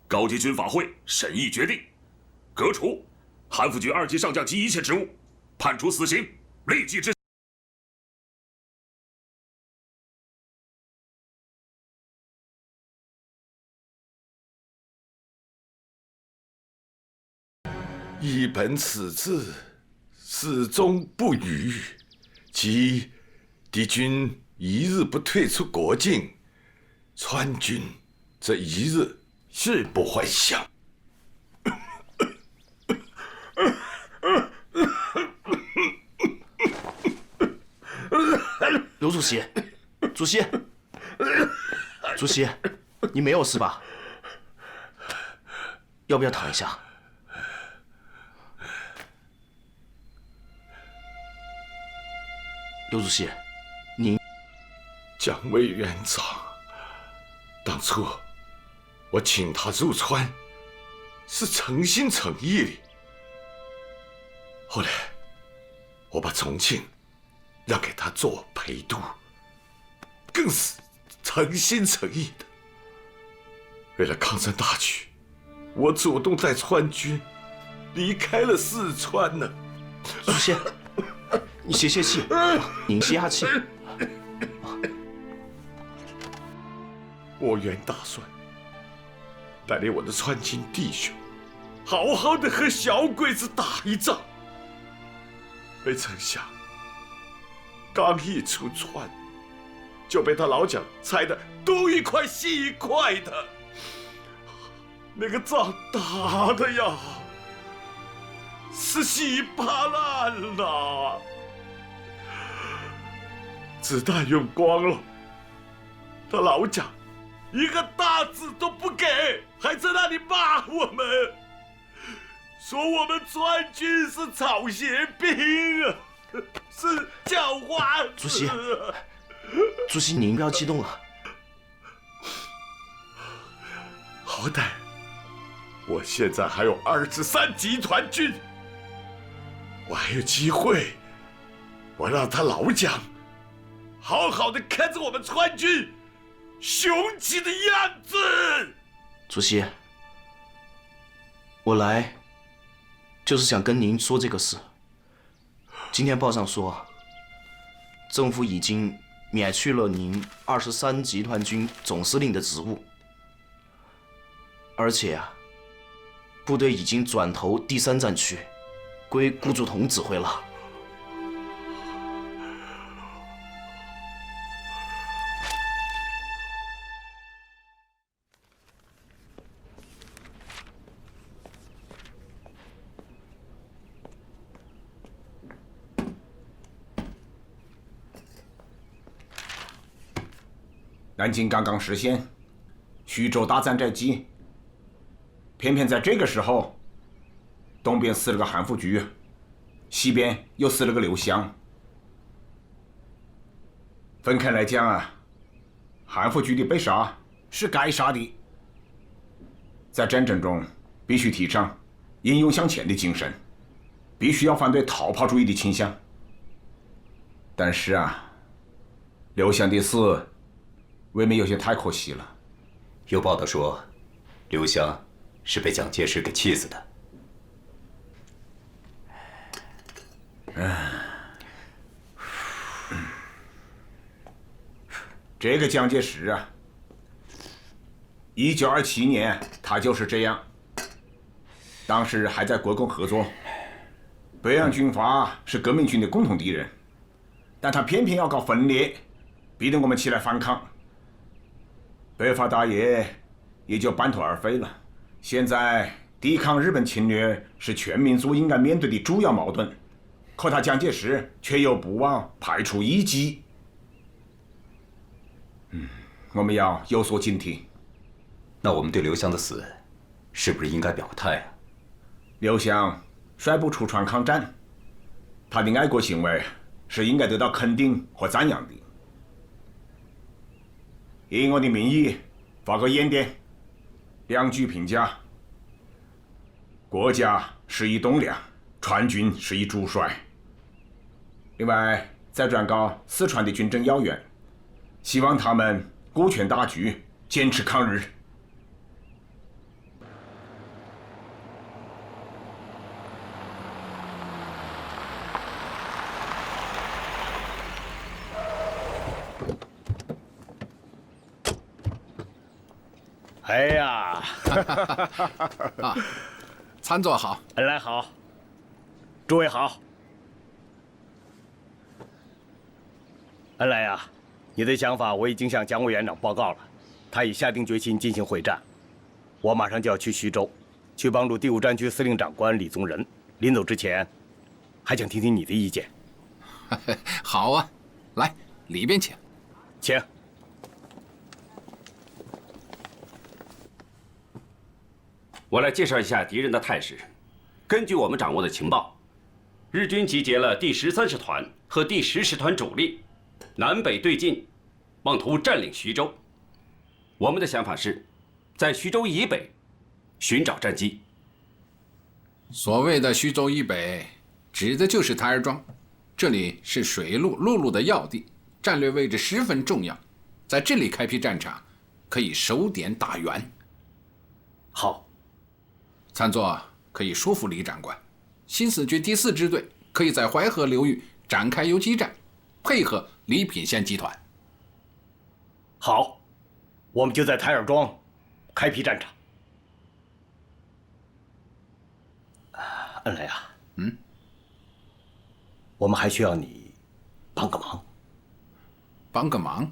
高级军法会审议决定，革除韩复榘2级上将及一切职务，判处死刑，立即执行。一本此字，始终不渝。即敌军一日不退出国境，川军这一日誓不还乡。刘主席，主席，你没有事吧？要不要躺一下？刘主席，您，蒋委员长，当初我请他入川，是诚心诚意的。后来，我把重庆让给他做陪都，更是诚心诚意的。为了抗战大局，我主动带川军离开了四川呢。主席，你歇歇气，您歇下气。我原打算带领我的川军弟兄，好好的和小鬼子打一仗，没成想刚一出川，就被他老蒋拆得东一块西一块的。那个仗打的呀，是稀巴烂了，子弹用光了，他老蒋一个大字都不给，还在那里骂我们，说我们川军是草鞋兵啊，是狡猾。主席，您不要激动了。好歹我现在还有23集团军，我还有机会，我让他老蒋好好的看着我们川军雄起的样子。主席，我来就是想跟您说这个事。今天报上说，政府已经免去了您23集团军总司令的职务，而且部队已经转投第3战区，归顾祝同指挥了。南京刚刚实现，徐州大战在即，偏偏在这个时候，东边死了个韩复榘，西边又死了个刘湘。分开来讲韩复榘的被杀是该杀的。在战争中，必须提倡英勇向前的精神，必须要反对逃跑主义的倾向。但是刘湘的死未免有些太可惜了。有报道说，刘湘是被蒋介石给气死的。这个蒋介石1927年他就是这样。当时还在国共合作，北洋军阀是革命军的共同敌人，但他偏偏要搞分裂，逼得我们起来反抗。北伐大业也就半途而废了。现在抵抗日本侵略是全民族应该面对的主要矛盾，可他蒋介石却又不忘排除异己。我们要有所警惕。那我们对刘湘的死，是不是应该表个态刘湘率部出川抗战，他的爱国行为是应该得到肯定和赞扬的。以我的名义发个唁电，2句评价：国家是一栋梁，川军是一主帅。另外，再转告四川的军政要员，希望他们顾全大局，坚持抗日。哎呀，参座好，恩来好，诸位好。恩来呀，你的想法我已经向蒋委员长报告了，他已下定决心进行会战。我马上就要去徐州，去帮助第5战区司令长官李宗仁。临走之前，还想听听你的意见。好啊，来里边请，请。我来介绍一下敌人的态势。根据我们掌握的情报，日军集结了第13师团和第10师团主力，南北对进，妄图占领徐州。我们的想法是，在徐州以北寻找战机。所谓的徐州以北，指的就是台儿庄，这里是水路、陆路的要地，战略位置十分重要。在这里开辟战场，可以收点打援。好。参座可以说服李长官，新四军第4支队可以在淮河流域展开游击战，配合礼品县集团。好，我们就在台儿庄开辟战场。恩来啊，我们还需要你帮个忙。帮个忙？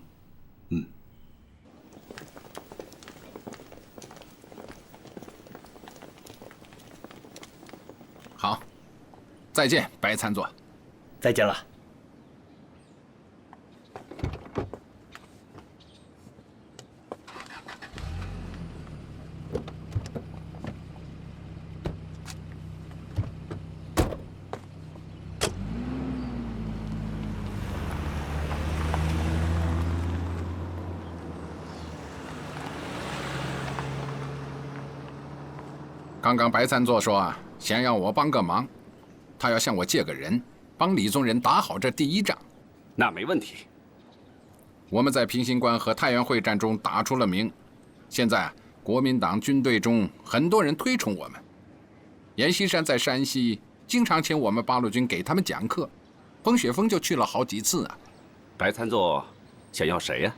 再见，白参佐。再见了。刚刚白参佐说啊，想让我帮个忙，他要向我借个人，帮李宗仁打好这第一仗。那没问题。我们在平型关和太原会战中打出了名，现在国民党军队中很多人推崇我们。阎锡山在山西经常请我们八路军给他们讲课，彭雪枫就去了好几次啊。白参佐想要谁呀？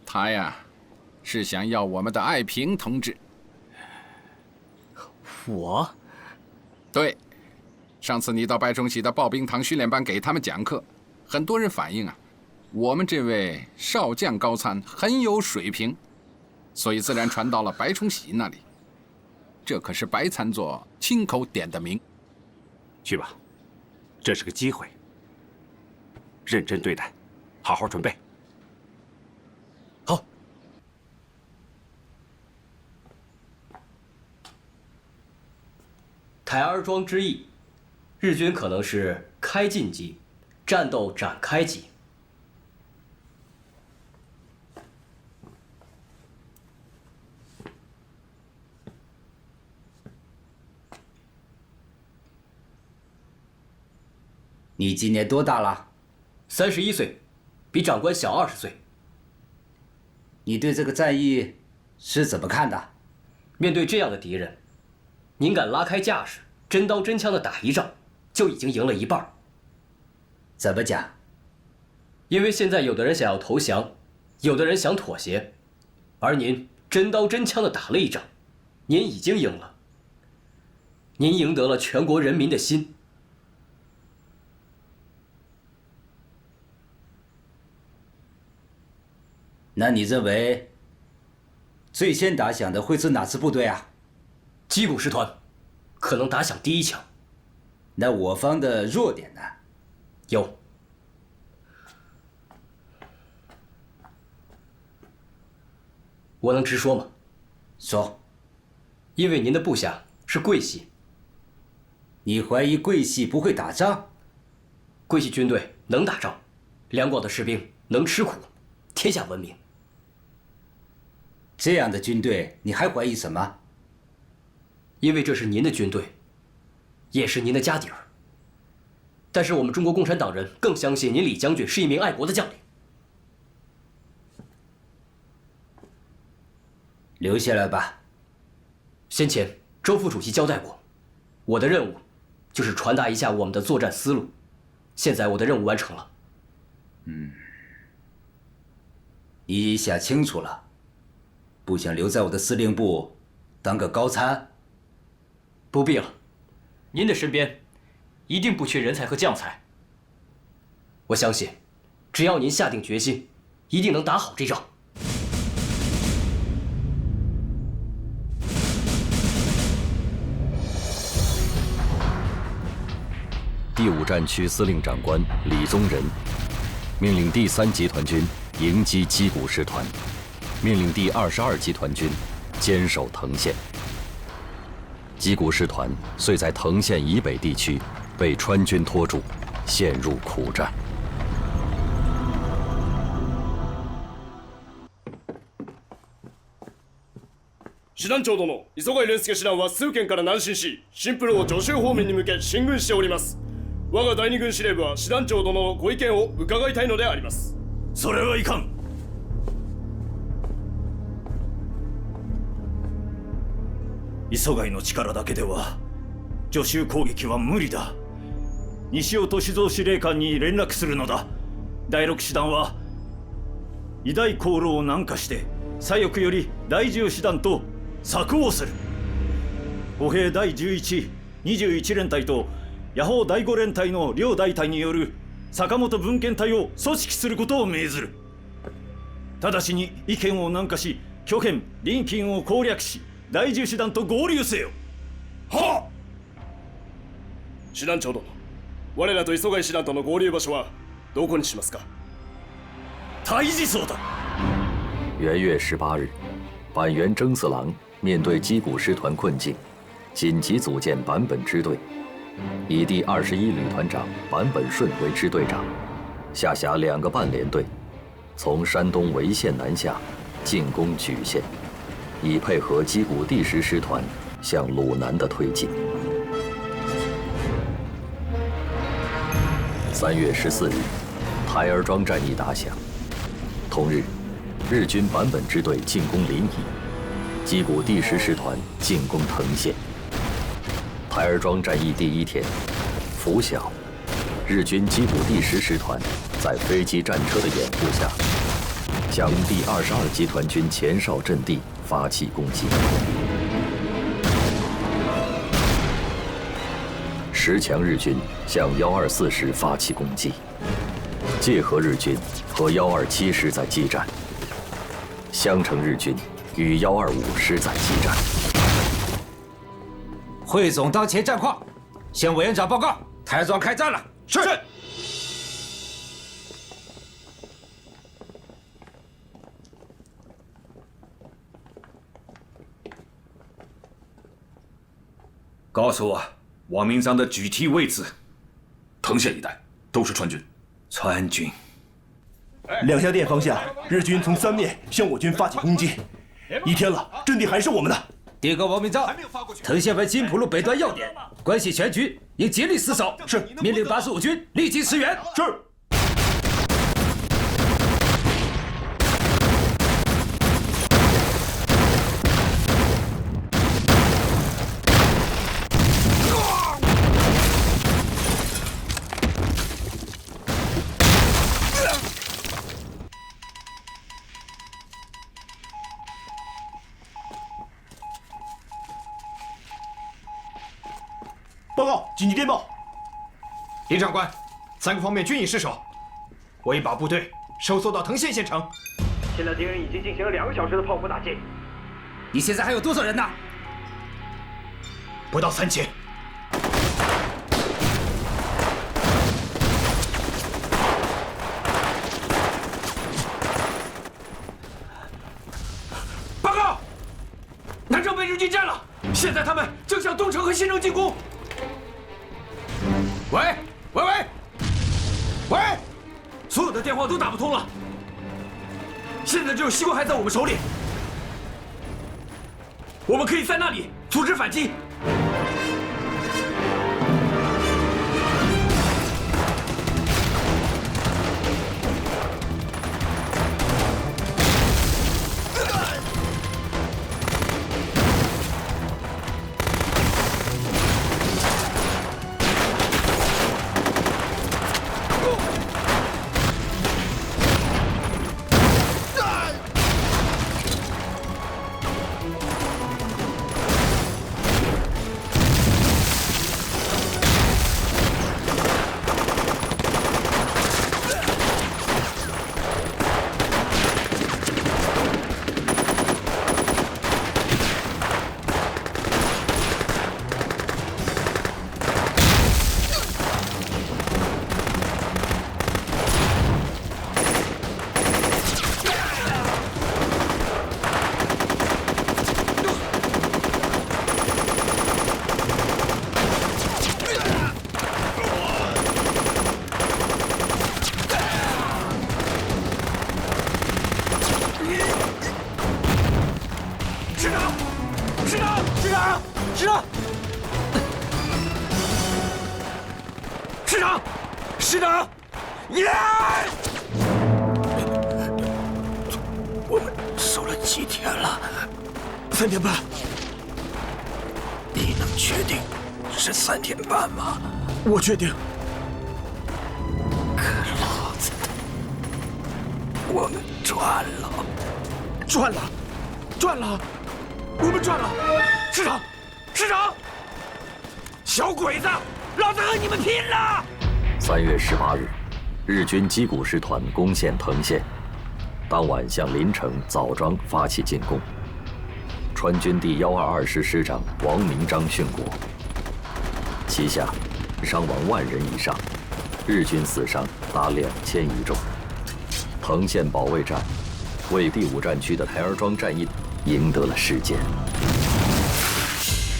他呀，是想要我们的爱萍同志。我？对，上次你到白崇禧的刨冰堂训练班给他们讲课，很多人反映啊，我们这位少将高参很有水平，所以自然传到了白崇禧那里。这可是白参佐亲口点的名。去吧，这是个机会，认真对待，好好准备。台儿庄之役，日军可能是开进机，战斗展开机。你今年多大了？31岁，比长官小20岁。你对这个战役是怎么看的？面对这样的敌人，您敢拉开架势，真刀真枪的打一仗，就已经赢了一半。怎么讲？因为现在有的人想要投降，有的人想妥协，而您真刀真枪的打了一仗，您已经赢了。您赢得了全国人民的心。那你认为最先打响的会是哪支部队啊？矶谷师团，可能打响第一枪。那我方的弱点呢？有。我能直说吗？说。因为您的部下是桂系。你怀疑桂系不会打仗？桂系军队能打仗，两广的士兵能吃苦，天下闻名。这样的军队，你还怀疑什么？因为这是您的军队，也是您的家底儿。但是我们中国共产党人更相信您李将军是一名爱国的将领。留下来吧。先前周副主席交代过，我的任务就是传达一下我们的作战思路。现在我的任务完成了。你想清楚了？不想留在我的司令部当个高参？不必了，您的身边一定不缺人才和将才。我相信，只要您下定决心，一定能打好这仗。第5战区司令长官李宗仁命令第3集团军迎击矶谷师团，命令第22集团军坚守藤县。矶谷师团遂在藤县以北地区被川军拖住，陷入苦战。師団長殿、磯貝蓮介師団は数県から南進し、新プロを徐州方面に向け進軍しております。我が第2軍司令部は師団長殿のご意見を伺いたいのであります。それはいかん。磯貝の力だけでは徐州攻撃は無理だ。西尾歳三司令官に連絡するのだ。第6師団は偉大航路を南下して左翼より第10師団と策応する。歩兵第11、21連隊と野砲第5連隊の両大隊による坂本分遣隊を組織することを命ずる。直ちに意見を南下し、巨県臨近を攻略し、第10師団と合流せよ。はっ。師団長殿、我らと磯貝師団との合流場所はどこにしますか？太子所的。元月18日，板垣征四郎面对矶谷师团困境，紧急组建坂本支队，以第21旅团长坂本顺为支队长，下辖2个半联队，从山东潍县南下，进攻莒县，以配合矶谷第10师团向鲁南的推进。3月14日，台儿庄战役打响。同日，日军坂本支队进攻临沂，矶谷第10师团进攻藤县。台儿庄战役第1天，拂晓，日军矶谷第10师团在飞机战车的掩护下，向第22集团军前哨阵地发起攻击。10强日军向124师发起攻击，界河日军和127师在激战，襄城日军与125师在激战。汇总当前战况，向委员长报告，台儿庄开战了。是。告诉我王明章的具体位置。藤县一带都是川军。川军。两下店方向，日军从3面向我军发起攻击。1天了，阵地还是我们的。禀告王明章，藤县为金浦路北端要点，关系全局，应竭力死守。是。命令85军立即驰援。是。报告，紧急电报！林长官，3个方面均已失守，我已把部队收缩到藤县县城。现在敌人已经进行了2个小时的炮火打击。你现在还有多少人呢？不到3000。报告，南城被日军占了，现在他们正向东城和西城进攻。喂，所有的电话都打不通了。现在只有西关还在我们手里，我们可以在那里组织反击。师长，耶！我们守了几天了？3天半。你能确定是3天半吗？我确定。可老子的，我们赚了，我们赚了！师长，小鬼子，老子和你们拼了！3月18日，日军矶谷师团攻陷藤县，当晚向临城、枣庄发起进攻。川军第122师师长王明章殉国，旗下伤亡10000人以上，日军死伤达2000余众。藤县保卫战为第5战区的台儿庄战役赢得了事件。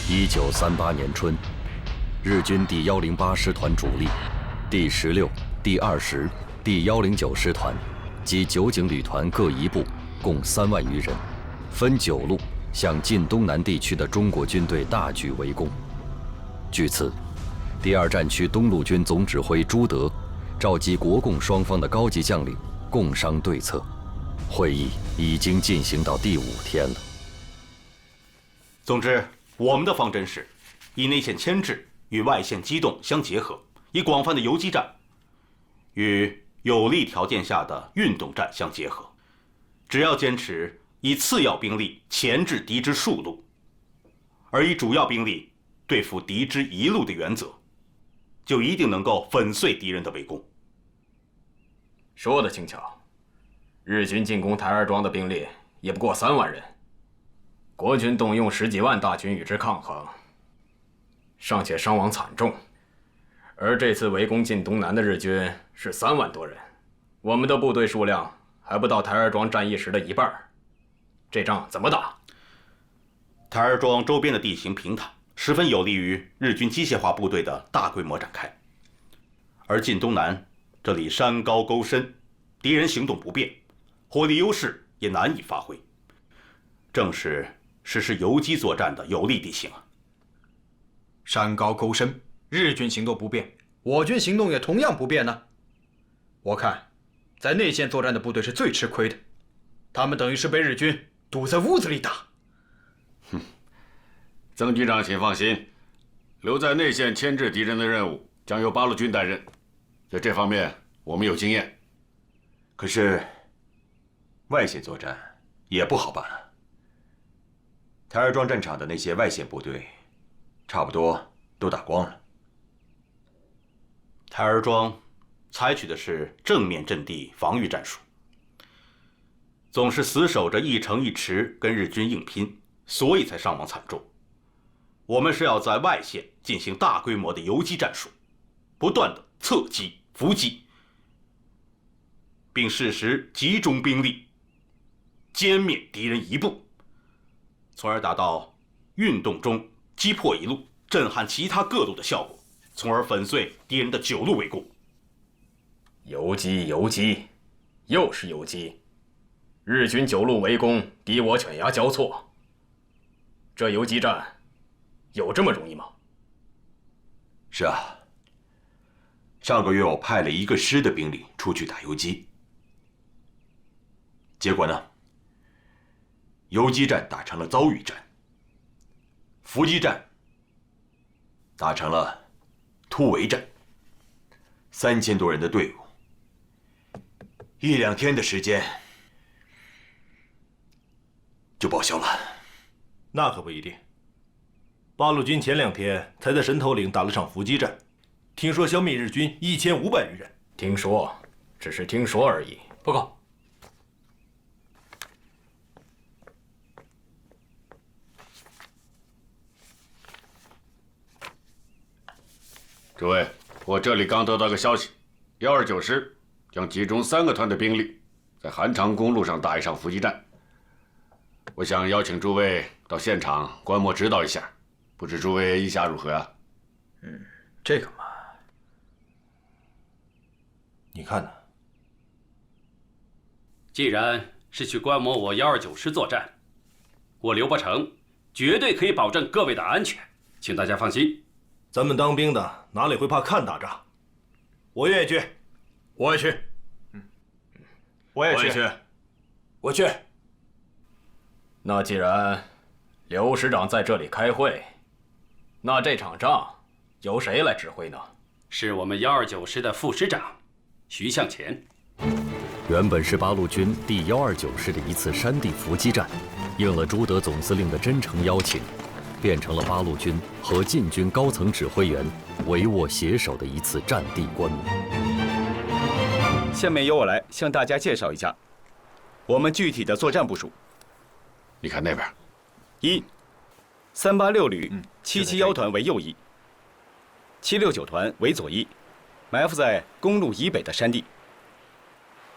1938年春，日军第108师团主力、第16、第20、第109师团及9警旅团各一部，共3万余人，分9路向晋东南地区的中国军队大举围攻。据此，第2战区东路军总指挥朱德召集国共双方的高级将领共商对策。会议已经进行到第5天了。总之，我们的方针是以内线牵制与外线机动相结合，以广泛的游击战与有利条件下的运动战相结合。只要坚持以次要兵力钳制敌之数路，而以主要兵力对付敌之一路的原则，就一定能够粉碎敌人的围攻。说得轻巧，日军进攻台儿庄的兵力也不过3万人，国军动用10几万大军与之抗衡，尚且伤亡惨重。而这次围攻晋东南的日军是3万多人，我们的部队数量还不到台儿庄战役时的1半，这仗怎么打？台儿庄周边的地形平坦，十分有利于日军机械化部队的大规模展开。而晋东南这里山高沟深，敌人行动不便，火力优势也难以发挥，正是实施游击作战的有利地形啊。山高沟深，日军行动不便，我军行动也同样不便呢。我看，在内线作战的部队是最吃亏的，他们等于是被日军堵在屋子里打。曾军长，请放心，留在内线牵制敌人的任务将由八路军担任，在这方面我们有经验。可是，外线作战也不好办啊。台儿庄战场的那些外线部队，差不多都打光了。台儿庄采取的是正面阵地防御战术，总是死守着一城一池跟日军硬拼，所以才伤亡惨重。我们是要在外线进行大规模的游击战术，不断的侧击、伏击，并适时集中兵力歼灭敌人一部，从而达到运动中击破一路、震撼其他各路的效果，从而粉碎敌人的9路围攻。游击，游击，又是游击。日军9路围攻，敌我犬牙交错。这游击战有这么容易吗？是啊，上个月我派了1个师的兵力出去打游击，结果呢，游击战打成了遭遇战，伏击战打成了突围战，3000多人的队伍，1、2天的时间就报销了。那可不一定。八路军前2天才在神头岭打了场伏击战，听说消灭日军1500余人。听说，只是听说而已。报告。诸位，我这里刚得到个消息，129师将集中3个团的兵力，在韩长公路上打一场伏击战。我想邀请诸位到现场观摩指导一下，不知诸位意下如何啊？这个嘛，你看呢？既然是去观摩我129师作战，我刘伯承绝对可以保证各位的安全，请大家放心。咱们当兵的哪里会怕看打仗？我愿意去，我也去，我也去，我去。那既然刘师长在这里开会，那这场仗由谁来指挥呢？是我们129师的副师长徐向前。原本是八路军第129师的一次山地伏击战，应了朱德总司令的真诚邀请，变成了八路军和晋军高层指挥员帷幄携手的一次战地观摩。下面由我来向大家介绍一下我们具体的作战部署。你看那边：1、386旅771团为右翼769团为左一，埋伏在公路以北的山地，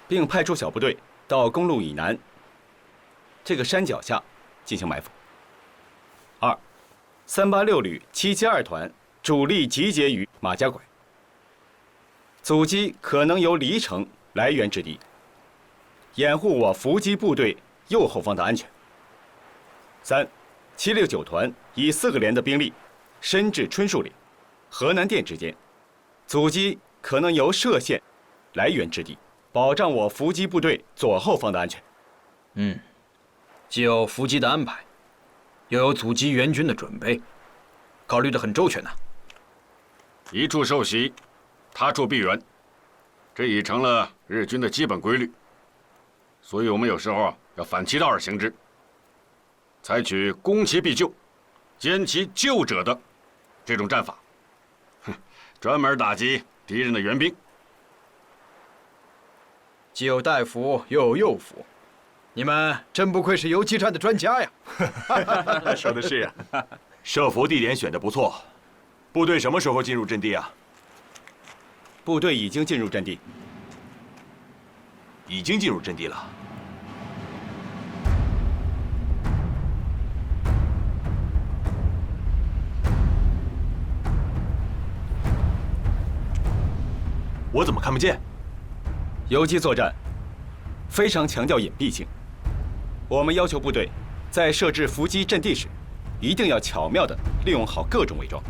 并派出小部队到公路以南这个山脚下进行埋伏。2、386旅772团主力集结于马家拐，阻击可能由黎城来源之敌，掩护我伏击部队右后方的安全。3、769团以4个连的兵力深至春树岭、河南店之间，阻击可能由歙县来源之敌，保障我伏击部队左后方的安全。既有伏击的安排，又有阻击援军的准备，考虑得很周全呐。一处受袭，他处必援，这已成了日军的基本规律。所以我们有时候要反其道而行之，采取攻其必救、歼其救者的这种战法，专门打击敌人的援兵。既有大夫，又有右辅，你们真不愧是游击战的专家呀！说的是啊，设伏地点选得不错。部队什么时候进入阵地啊？部队已经进入阵地。已经进入阵地了。我怎么看不见？游击作战非常强调隐蔽性，我们要求部队在设置伏击阵地时，一定要巧妙地利用好各种伪装。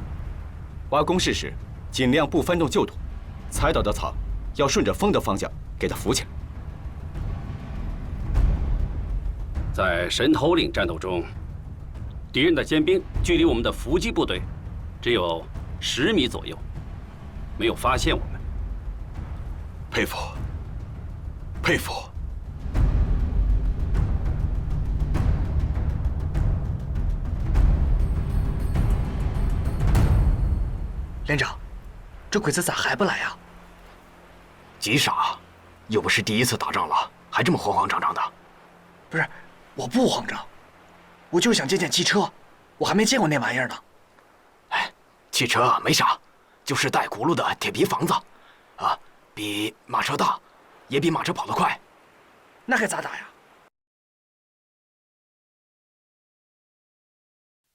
挖工事时，尽量不翻动旧土，踩倒的草要顺着风的方向给它扶起来。在神头岭战斗中，敌人的尖兵距离我们的伏击部队只有10米左右，没有发现我们。佩服，佩服。连长，这鬼子咋还不来啊？急傻，又不是第一次打仗了，还这么慌慌张张的。不是，我不慌张，我就是想见见汽车，我还没见过那玩意儿呢。哎，汽车没啥，就是带轱辘的铁皮房子，啊，比马车大，也比马车跑得快。那该咋打呀？